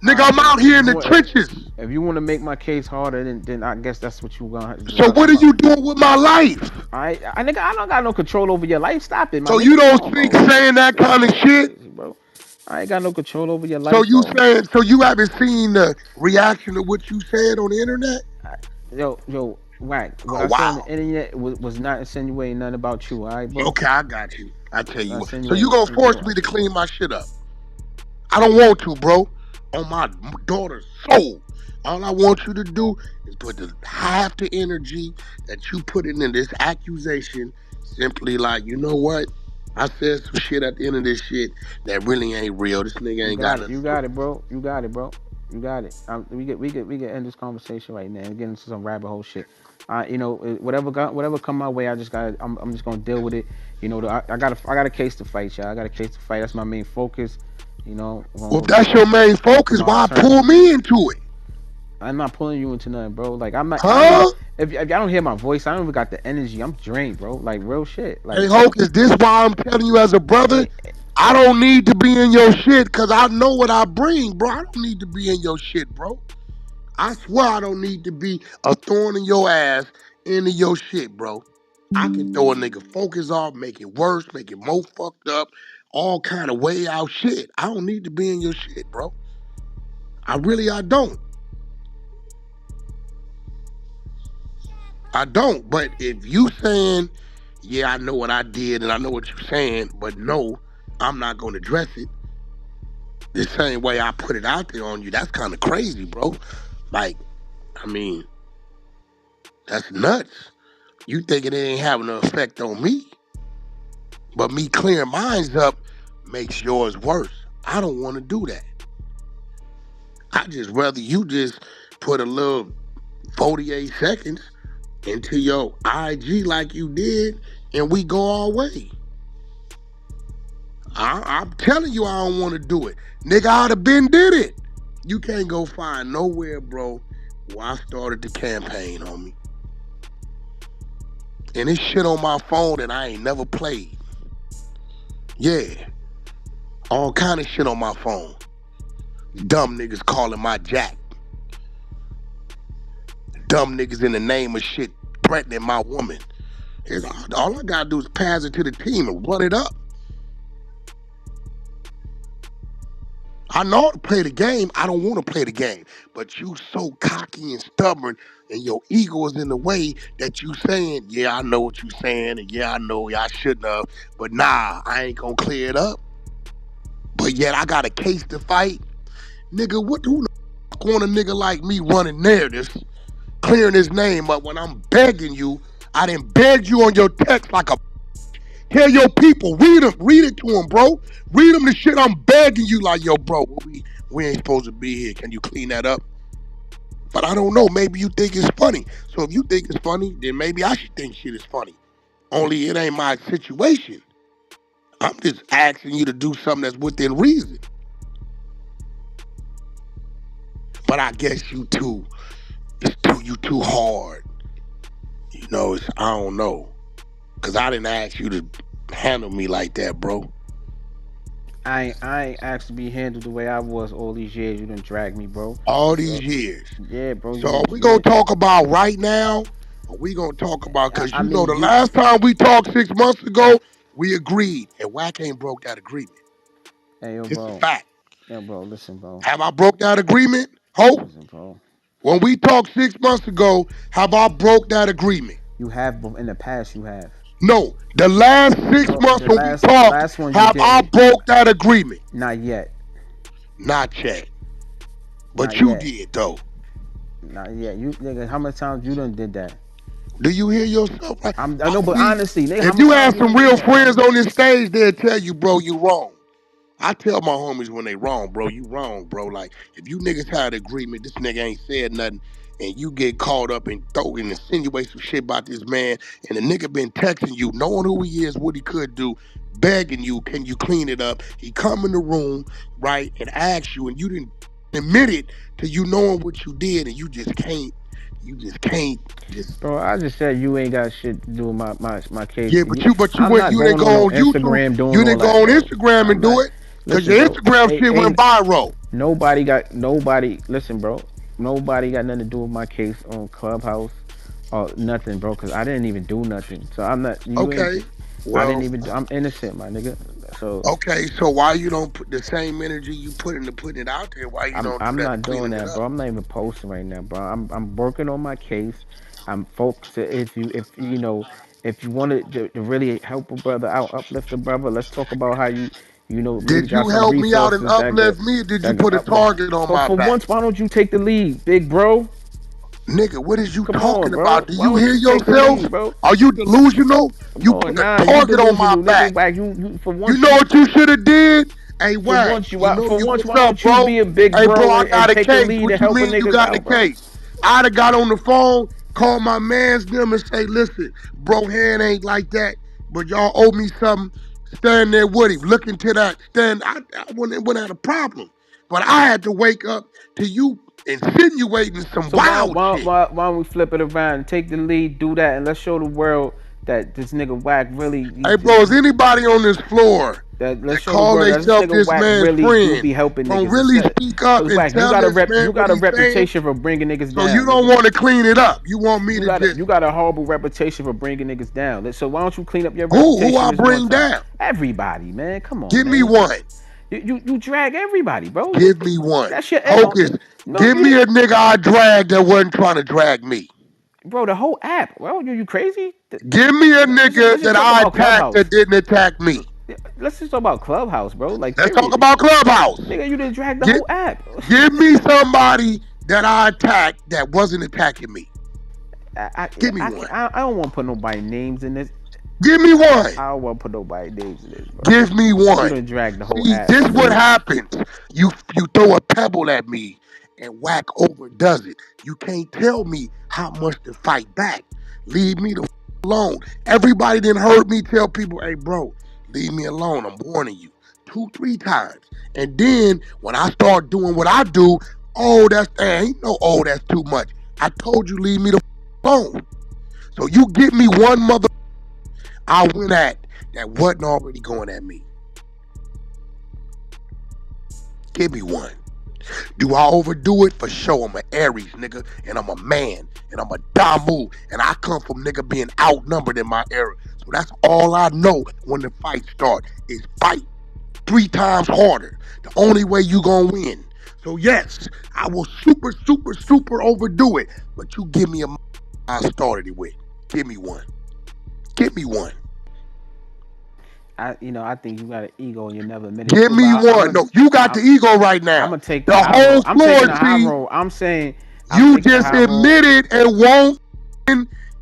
all Nigga, right, I'm out well, here in the trenches. if you want to make my case harder, then I guess that's what you gonna. So what are you doing with my life? Nigga, I don't got no control over your life. Stop it, my So you nigga. Come don't on, think bro. saying that kind of Bro, shit? crazy, bro. I ain't got no control over your So life, you bro. saying, so you haven't seen the reaction to what you said on the internet? Yo, Wack. What Oh, I said on the wow. internet was not insinuating nothing about you, all right, bro? Okay, I got you. I tell you Not what. So you insinuating gonna anything force me about to you, bro. clean my shit up? I don't want to, bro. On my daughter's soul. All I want you to do is put half the energy that you put in this accusation simply like, you know what? I said some shit at the end of this shit that really ain't real. This nigga You ain't got got it. nothing You to do got with it, bro. You got it, bro. You got it. We get end this conversation right now and get into some rabbit hole shit. Whatever come my way, I'm just gonna deal with it. I got a case to fight, y'all. I got a case to fight. That's my main focus. I'm Well, gonna if that's your main go through focus, my why pull attorneys. me into it? I'm not pulling you into nothing, bro. Like I'm not. I don't even. Huh? If y'all don't hear my voice, I don't even got the energy. I'm drained, bro. Like real shit. Hey, Like Hulk, is this why I'm telling you as a brother? hey, I don't need to be in your shit because I know what I bring, bro. I don't need to be in your shit, bro. I swear I don't need to be a thorn in your ass into your shit, bro. I can throw a nigga focus off, make it worse, make it more fucked up, all kind of way out shit. I don't need to be in your shit, bro. I don't. I don't. But if you saying, yeah, I know what I did and I know what you're saying, but no, I'm not gonna address it the same way I put it out there on you, that's kind of crazy, bro. Like, I mean, that's nuts. You thinking it ain't having an effect on me, but me clearing mine's up makes yours worse. I don't want to do that. I just rather you just put a little 48 seconds into your IG like you did, and we go our way. I'm telling you, I don't want to do it, nigga. I'd have been did it. You can't go find nowhere, bro, where I started the campaign on me. And it's shit on my phone that I ain't never played. Yeah, all kind of shit on my phone. Dumb niggas calling my jack. Dumb niggas in the name of shit threatening my woman. All I gotta do is pass it to the team and run it up. I know how to play the game. I don't want to play the game. But you so cocky and stubborn and your ego is in the way that you saying, yeah, I know what you saying, and yeah, I know I shouldn't have, but nah, I ain't gonna clear it up. But yet I got a case to fight. Nigga, who the fuck want a nigga like me running narratives, clearing his name up when I'm begging you? I done begged you on your text like a. Tell your people, read it to them, bro. Read them the shit I'm begging you like, yo, bro, we ain't supposed to be here. Can you clean that up? But I don't know. Maybe you think it's funny. So if you think it's funny, then maybe I should think shit is funny. Only it ain't my situation. I'm just asking you to do something that's within reason. But I guess you too hard. You know, I don't know. Cause I didn't ask you to handle me like that, bro. I ain't asked to be handled the way I was all these years. You done dragged me, bro. All these So years. yeah, bro. So are we gonna talk about right now? Or we gonna talk about cause I you know mean the you. last time we talked 6 months ago, we agreed and Wack ain't broke that agreement. Hey yo, It's a bro. fact. Yo, bro. Listen, bro. Have I broke that agreement? Hope? Listen, bro. When we talked 6 months ago, have I broke that agreement? You have in the past. You have. No. The last six No, months when we the talked, last one you have I didn't. broke that agreement? Not yet. Not yet. But Not you yet. did though. Not yet. You nigga, how many times you done did that? Do you hear yourself? Like, I know, but honestly, nigga, how if many you times have you done some did real that, friends bro? on this stage, they'll tell you, bro, you wrong. I tell my homies when they wrong, bro, you wrong, bro. Like, if you niggas had an agreement, this nigga ain't said nothing, and you get caught up and throw and insinuate some shit about this man, and the nigga been texting you, knowing who he is, what he could do, begging you, can you clean it up? He come in the room, right, and ask you, and you didn't admit it to you knowing what you did, and you just can't just. Bro, I just said you ain't got shit to do with my case. Yeah, You, but you I'm went, not you didn't going on go no on YouTube, Instagram doing you all didn't go that, on bro. Instagram and I'm do not. it, cause Listen, your bro. Instagram shit went Ain't viral. nobody. Listen, bro. Nobody got nothing to do with my case on Clubhouse or nothing, bro. Cause I didn't even do nothing. So I'm not. You ain't. Okay, I didn't well, even. I'm innocent, my nigga. So okay, so why you don't put the same energy you put into putting it out there? Why you don't do I'm that to not doing cleaning it that, bro. up? I'm not even posting right now, bro. I'm working on my case. I'm focused. If you know if you wanted to really help a brother out, uplift a brother, let's talk about how you know maybe Did got you some help me out and resources uplift me, or did you that could put a uplift. target on my For back? once, why don't you take the lead, big bro? Nigga, what is you Come on, talking bro. about? Do Why you don't hear you take the yourself? lead, bro? Are you delusional? Come You on, put a nah, you target on my delusional, nigga. back. Wack, you for You once know you what you should have did? Hey, for Wack, once you you out know for you once. what's Why up, don't you bro? be a big Hey, bro, bro I and got a take the case. lead What in you helping mean you niggas got the out, bro? case? I'd have got on the phone, called my mans them and say, listen, bro, hand ain't like that, but y'all owe me something. Stand there with him. Look into that. I wouldn't have a problem. But I had to wake up to you insinuating some So why wild why shit. why why don't we flip it around, take the lead, do that, and let's show the world that this nigga Wack really Hey, bro, is anybody on this floor that let's that show the call world that this themselves nigga this Wack man's really do friend be helping gonna niggas really instead. speak up Cause and Wack, tell this man you what got a he's saying? reputation for bringing niggas So you down, don't nigga. want to clean it up. You want me to just You got a horrible reputation for bringing niggas down. So why don't you clean up your who reputation I this one bring time? down? Everybody, man, come on, Give me man. one. You drag everybody, bro. Give me one. That's your Hocus, no, give you me didn't, a nigga I dragged that wasn't trying to drag me. bro. The whole app. Well, you crazy? Give me a nigga Let's just that talk I about attacked Clubhouse. that didn't attack me. Let's just talk about Clubhouse, bro. Like, Let's talk period. about Clubhouse. Nigga, you didn't drag the Give, whole app. give me somebody that I attacked that wasn't attacking me. Give me one. I don't want to put nobody names in this. Give me one. I don't want to put nobody names in this, bro. Give me You one. done drag the whole See, app, this what nigga. happens. You throw a pebble at me and Wack overdoes it. You can't tell me how much to fight back. Leave me the alone. Everybody didn't heard me tell people, hey bro, leave me alone. I'm warning you. 2, 3 times. And then when I start doing what I do, oh, ain't no that's too much. I told you leave me the alone. So you get me one mother I went at that wasn't already going at me. Give me one. Do I overdo it? For sure. I'm an Aries, nigga, and I'm a man, and I'm a Damu, and I come from nigga being outnumbered in my era. So that's all I know when the fight start is fight 3 times harder. The only way you gonna win. So yes, I will super overdo it, but you give me a I started it with. Give me one. Give me one. I think you got an ego and you never admitted Give to it. But me one. No, you got I'm, the ego right I'm now. gonna take the The high road. whole I'm taking floor, the high G. road. I'm saying I'm You taking the just high road. admitted and won't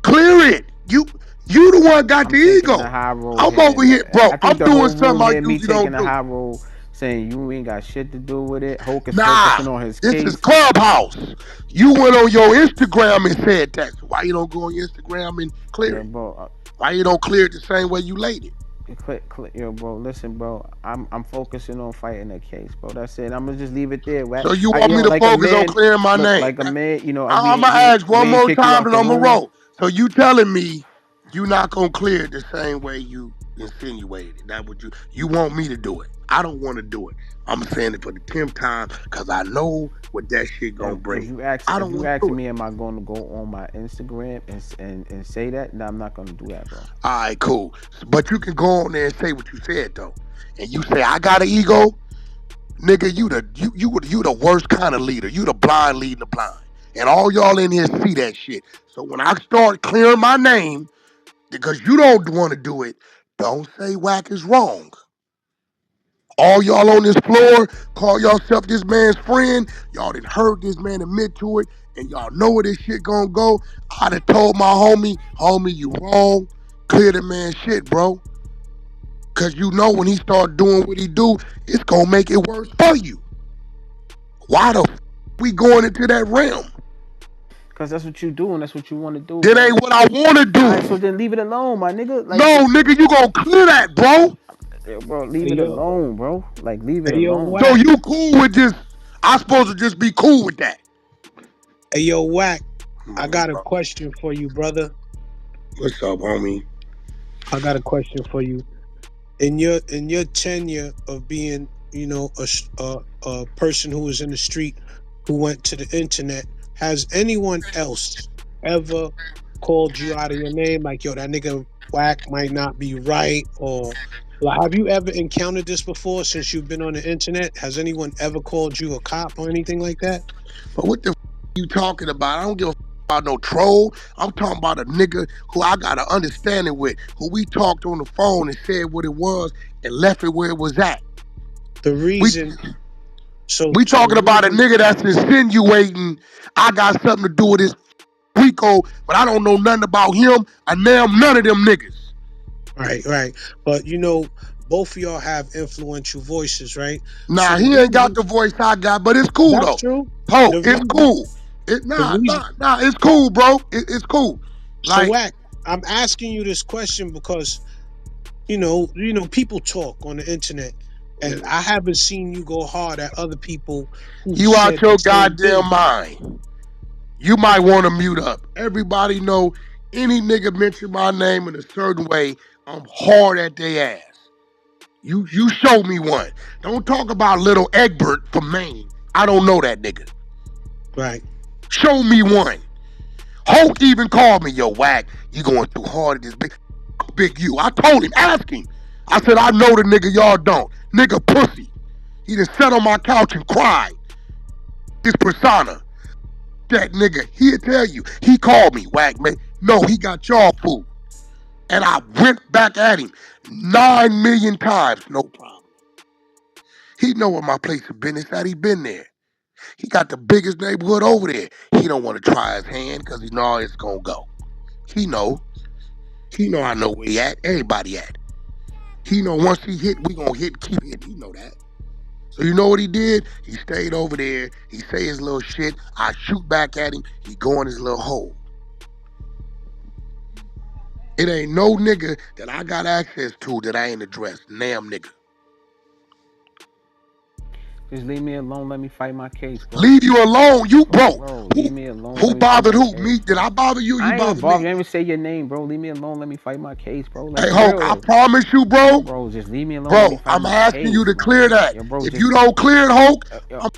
clear it. You you the one got I'm the taking the ego. high road I'm here. over here, bro. I think I'm the doing whole something room I here, me usually taking don't the do. high road, saying you ain't got shit to do with it. Hocus Nah, focusing on his this is case. Clubhouse. You went on your Instagram and said that. So why you don't go on your Instagram and clear Yo, it? bro, Why you don't clear it the same way you laid it? yo, bro, listen, bro. I'm focusing on fighting the case, bro. That's it. I'm gonna just leave it there. So you I, want me to like a focus on man, clearing my look, name? like a man. I'm gonna We ask one ain't more kick you time out and the I'm gonna room. roll. So you telling me you not gonna clear it the same way you insinuated? That what you want me to do it? I don't want to do it. I'm saying it for the 10th time because I know what that shit gonna bring. I If don't you want to do asking it. me, am I going to go on my Instagram and say that? No, I'm not going to do that, bro. All right, cool. But you can go on there and say what you said though, and you say I got an ego, nigga. You the worst kind of leader. You the blind leading the blind, and all y'all in here see that shit. So when I start clearing my name, because you don't want to do it, don't say Wack is wrong. All y'all on this floor, call yourself this man's friend. Y'all done heard this man admit to it, and y'all know where this shit gonna go. I'd have told my homie, you wrong. Clear the man shit, bro. Cause you know when he start doing what he do, it's gonna make it worse for you. Why the we going into that realm? Because that's what you do and that's what you want to do, That bro. ain't what I wanna All right, so do. then leave it alone, my nigga. No, nigga, you gonna clear that, bro. Bro, leave Hey it yo, alone, bro. Like, leave it hey yo, alone. So Wack. you cool with just I supposed to just be cool with that. Hey yo, Wack. Come I on, got a bro. question for you, brother. What's up, homie? I got a question for you. In your tenure of being, a person who was in the street, who went to the internet, has anyone else ever called you out of your name? Like, yo, that nigga Wack might not be right, or like, have you ever encountered this before since you've been on the internet? Has anyone ever called you a cop or anything like that? But what the you talking about? I don't give a about no troll. I'm talking about a nigga who I got an understanding with, who we talked on the phone and said what it was and left it where it was at. The We reason, so the talking about a reason, nigga that's insinuating I got something to do with this Rico, but I don't know nothing about him. I damn none of them niggas. right, right. But both of y'all have influential voices, right? So Nah, the he ain't got reason the voice I got, but it's cool that's though. true. Ho, The it's reason, cool. the reason. It's cool, bro. It's cool. So, Like, Wack, I'm asking you this question because people talk on the internet, and I haven't seen you go hard at other people who've you out said the your same goddamn thing. mind. You might want to mute up. Everybody know any nigga mention my name in a certain way, I'm hard at their ass. You show me one. Don't talk about little Egbert from Maine. I don't know that nigga. Right. Show me one. Hulk even called me, yo, Wack, you going too hard at this big you. I told him, ask him. I said, I know the nigga y'all don't. Nigga pussy. He just sat on my couch and cried. His persona. That nigga, he'll tell you. He called me, Wack, man. No, he got y'all food. And I went back at him 9 million times. No problem. He know where my place of business at. He been there. He got the biggest neighborhood over there. He don't want to try his hand because he know how it's gonna go. He know. He know I know where he at. Everybody at. He know once he hit, we gonna hit, keep hitting. He know that. So you know what he did? He stayed over there. He say his little shit. I shoot back at him. He go in his little hole. It ain't no nigga that I got access to that I ain't addressed. Damn nigga. Just leave me alone. Let me fight my case, bro. Leave you alone. You bro. Leave Who me alone. who Let me fight bothered my who? case, Me? Did bro. I bother you? You I ain't even bothered involved. me. You ain't even say your name, bro. Leave me alone. Let me fight my case, bro. Like, Hey for Hulk, I real. promise you, bro. Bro, just leave me alone. Let me Bro, fight I'm my asking you case, to my clear nigga. that. Yo, bro, If just you don't clear it, Hulk, yo, I'm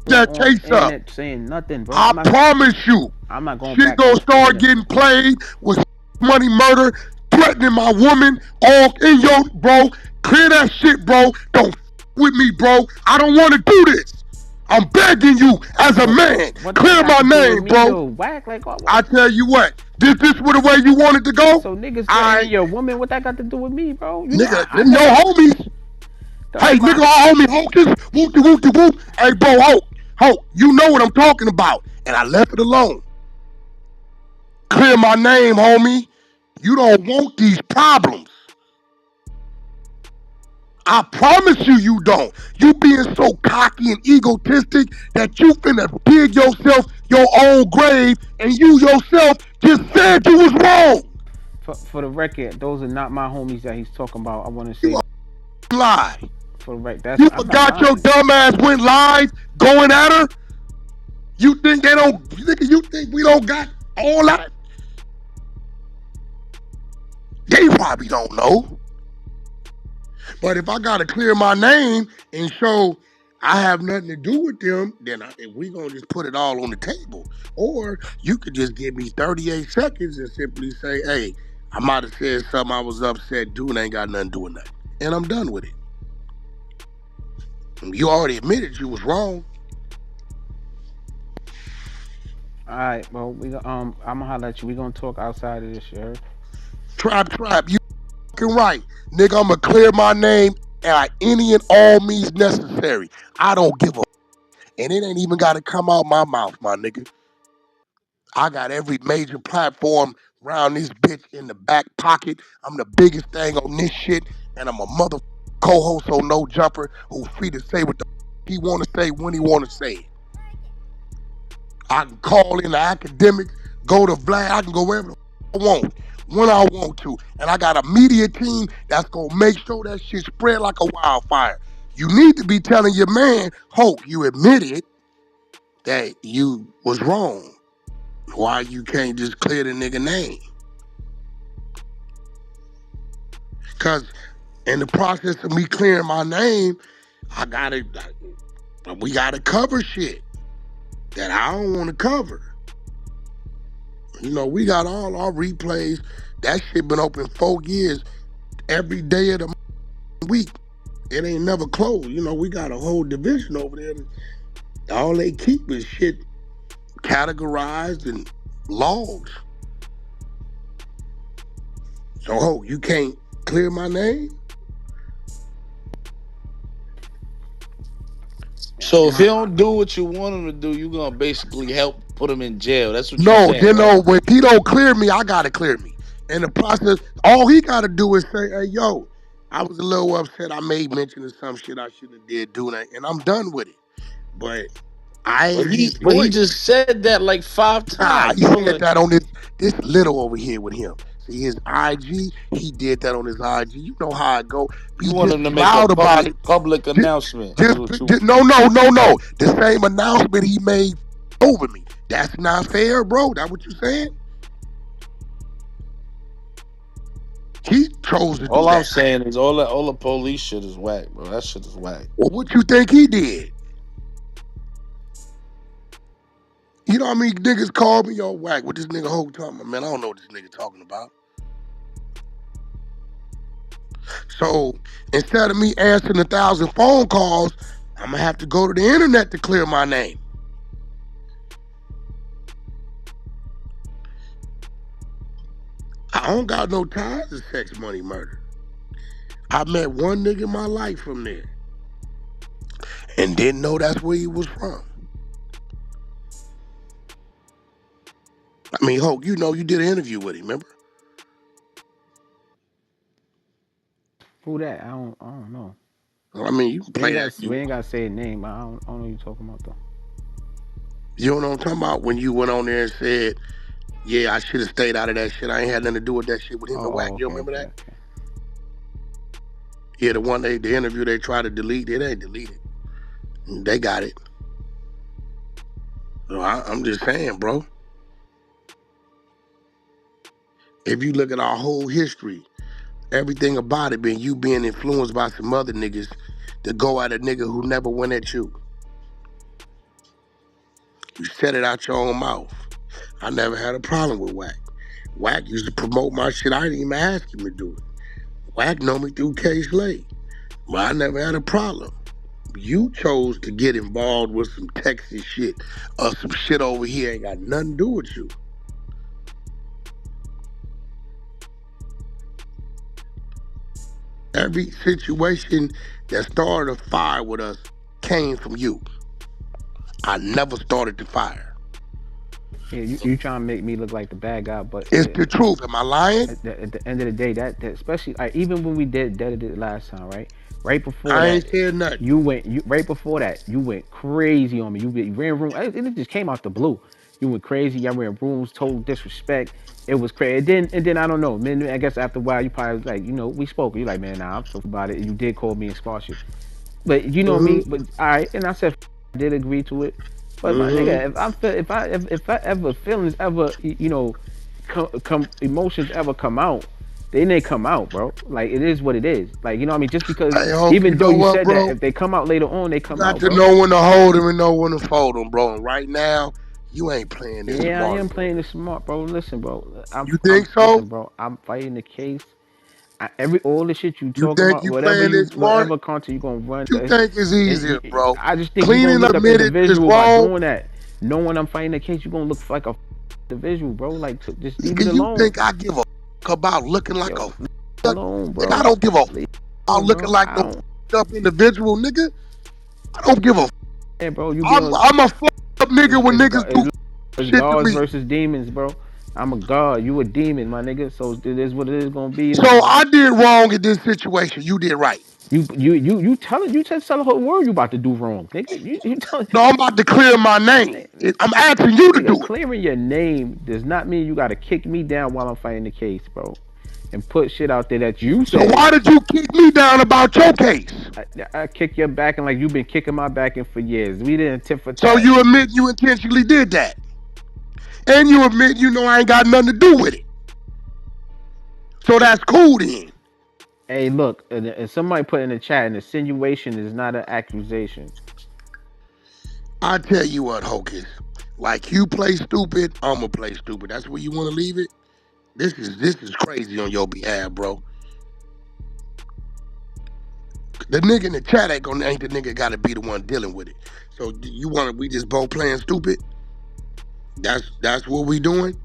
that on case up. internet saying nothing, bro. I promise you. I'm not going Shit back on gonna the start internet. getting played with money murder, threatening my woman, all in your bro. Clear that shit, bro. Don't with me, bro. I don't wanna do this. I'm begging you as a But man. what that Clear got my to do with name, me bro. though? Whack, like I tell you what, this was the way you wanted to go? so niggas threatening I your woman. What that got to do with me, bro? You know, nigga, I them your never homies. Hey, like nigga, my our homie Hocus, whoop de whoop de whoop. Hey, bro, Hulk, you know what I'm talking about. And I left it alone. Clear my name, homie. You don't want these problems. I promise you, you don't. You being so cocky and egotistic that you finna dig yourself your own grave, and you yourself just said you was wrong. For the record, those are not my homies that he's talking about. I want to You say a lie. for the record, You I'm not forgot your lying. dumb ass went live going at her. You think they don't? You think we don't got all that? They probably don't know. But if I gotta clear my name and show I have nothing to do with them, then we gonna just put it all on the table. Or you could just give me 38 seconds and simply say, hey, I might have said something I was upset, dude ain't got nothing to do with that. And I'm done with it. You already admitted you was wrong. All right, well, I'm gonna holler at you. We gonna talk outside of this shit. Heard? Trap, you fucking right. Nigga, I'ma clear my name at any and all means necessary. I don't give a and it ain't even gotta come out my mouth, my nigga. I got every major platform around this bitch in the back pocket. I'm the biggest thing on this shit, and I'm a mother co-host on No Jumper who's free to say what the he want to say when he want to say it. I can call in the academics, go to Vlad, I can go wherever I want, when I want to. And I got a media team that's going to make sure that shit spread like a wildfire. You need to be telling your man, Hope, you admitted that you was wrong. Why you can't just clear the nigga name? Because in the process of me clearing my name, we gotta cover shit that I don't want to cover. You know, we got all our replays. That shit been open 4 years, every day of the week. It ain't never closed. You know, we got a whole division over there. All they keep is shit categorized and logs. So, you can't clear my name? So if he don't do what you want him to do, you gonna basically help put him in jail. That's what you're No, saying, right? when he don't clear me, I gotta clear me. In the process, all he gotta do is say, hey, yo, I was a little upset. I made mention of some shit I shouldn't have did doing that, and I'm done with it. But I But ain't he his but he choice. just said that like 5 times, Nah, he bro. said Like, that on this little over here with him. See his IG, he did that on his IG. You know how it go. you Be want just him to be make a loud about it. public Just, announcement. Is what you no, no, no, no. The same announcement he made over me. That's not fair, bro. That what you saying? He chose to do all I'm that. saying is all the police shit is whack, bro. That shit is whack. Well, what you think he did? You know what I mean? Niggas call me, yo, Wack. What this nigga Hope talking about? Man, I don't know what this nigga talking about. So instead of me answering 1,000 phone calls, I'm gonna have to go to the internet to clear my name. I don't got no ties to sex, money, murder. I met one nigga in my life from there and didn't know that's where he was from. I mean, Hope, you know you did an interview with him, remember? Who that? I don't know. I mean, you can play that. We ain't got to say a name. I don't know who you talking about though. You know what I'm talking about? When you went on there and said, yeah, I should have stayed out of that shit. I ain't had nothing to do with that shit with him and Wack. You Okay, remember that? okay. Yeah, the interview they tried to delete, it ain't deleted. They got it. So I'm just saying, bro. If you look at our whole history, everything about it been you being influenced by some other niggas to go at a nigga who never went at you. You said it out your own mouth. I never had a problem with Wack. Wack used to promote my shit. I didn't even ask him to do it. Wack know me through K-Slade. But I never had a problem. You chose to get involved with some Texas shit or some shit over here ain't got nothing to do with you. Every situation that started a fire with us came from you. I never started the fire. Yeah, you trying to make me look like the bad guy, but It's the truth. Am I lying? at the end of the day, that especially even when we did it last time, right? Right before I that, ain't said nothing. you right before that, you went crazy on me. You ran room. It just came out the blue. You went crazy. Y'all ran rooms, total disrespect. It was crazy. And then I don't know, man. I guess after a while, you probably was like, we spoke. You like, man, nah, I'm so about it. You did call me and squash it. But you know me. Mm-hmm. But all right, and I said I did agree to it. But my Mm-hmm. nigga, if I ever feelings ever emotions ever come out, they didn't come out, bro. Like it is what it is. Like you know what I mean. Just because, Hey, Hope, you even though know you what, said that, bro? if they come out later on, they You come got out, to bro. know when to hold them and know when to fold them, bro. And right now, you ain't playing this Yeah, I smart, am bro. playing it smart, bro. Listen, bro. You think so? Listen, bro. I'm fighting the case. Every all the shit you You talking think about, you playing this smart? whatever content you gonna run, You think it's easier, bro? I just think you're gonna Cleaning look up up minute is individual by wrong. doing that. Knowing I'm fighting the case, you're gonna look like a individual, bro. Like just leave it Nigga, you alone. think I give a about looking like Yo, a leave it up? alone, Nigga, I bro. don't give a Leave it about alone, looking bro. like I no don't. up individual, nigga. I don't give a. Yeah, bro. You I'm being I'm a up nigga when it's niggas do it's shit to gods me. versus demons, bro. I'm a god. You a demon, my nigga. So it is what it is gonna be, So then, bro. I did wrong in this situation. You did right. You just tell the whole world you about to do wrong, nigga. You tell No, I'm about to clear my name. I'm asking you to nigga, do it. clearing your name does not mean you gotta kick me down while I'm fighting the case, bro. And put shit out there that you So said. why did you kick me down about your case? I kick your back and like you've been kicking my back in for years. We didn't tit for So tat. you admit you intentionally did that. And you admit you know I ain't got nothing to do with it. So that's cool then. Hey, look, and somebody put in the chat, an insinuation is not an accusation. I tell you what, Hocus. Like you play stupid, I'ma play stupid. That's where you wanna leave it? This is crazy on your behalf, bro. The nigga in the chat ain't the nigga gotta be the one dealing with it. So you wanna we just both playing stupid? That's what we doing?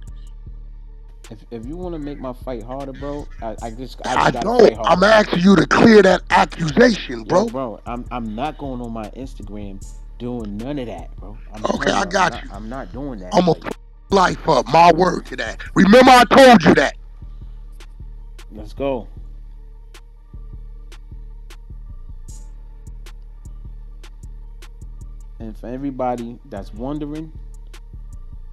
If you want to make my fight harder, bro, I I just gotta don't. fight I'm harder. asking you to clear that accusation, Yo, bro. bro, I'm not going on my Instagram doing none of that, bro. I'm Okay, telling I you, got you. I'm not doing that. I'm a Like, life up. My word to that. Remember I told you that. let's go. And for everybody that's wondering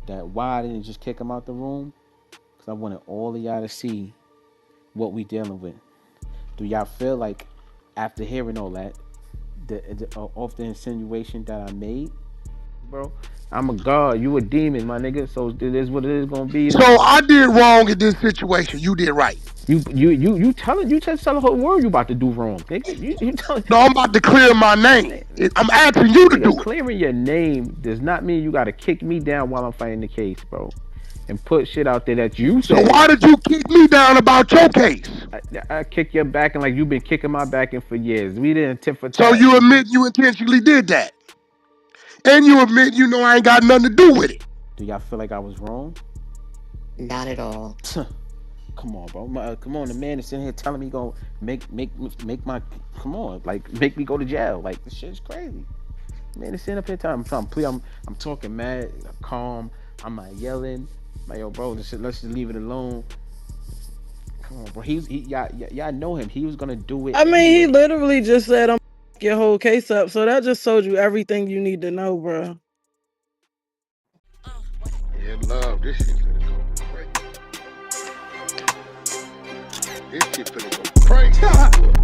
that why I didn't just kick him out the room, because I wanted all of y'all to see what we dealing with. Do y'all feel like after hearing all that, off the insinuation that I made, bro? I'm a god, you a demon, my nigga. So it is what it is gonna be, So then, bro. I did wrong in this situation. You did right. You just tell the whole world you about to do wrong, nigga. You tell No, I'm about to clear my name. I'm asking you to nigga, do it. clearing your name does not mean you gotta kick me down while I'm fighting the case, bro. And put shit out there that you So said. why did you kick me down about your case? I kick your back and like you've been kicking my back in for years. We didn't tit for So tat. you admit you intentionally did that. And you admit you know I ain't got nothing to do with it. Do y'all feel like I was wrong? Not at all. Come on, bro. Come on, the man is sitting here telling me go make my come on, like make me go to jail. Like this shit's crazy. Man, it's sitting up here telling I'm talking mad, calm. I'm not yelling. Like yo, bro, let's just leave it alone. Come on, bro. Y'all know him. He was gonna do it I mean, he anyway. literally just said, "I'm your whole case up." So that just told you everything you need to know, bro. Yeah, love. This shit finna go crazy. This shit finna go crazy.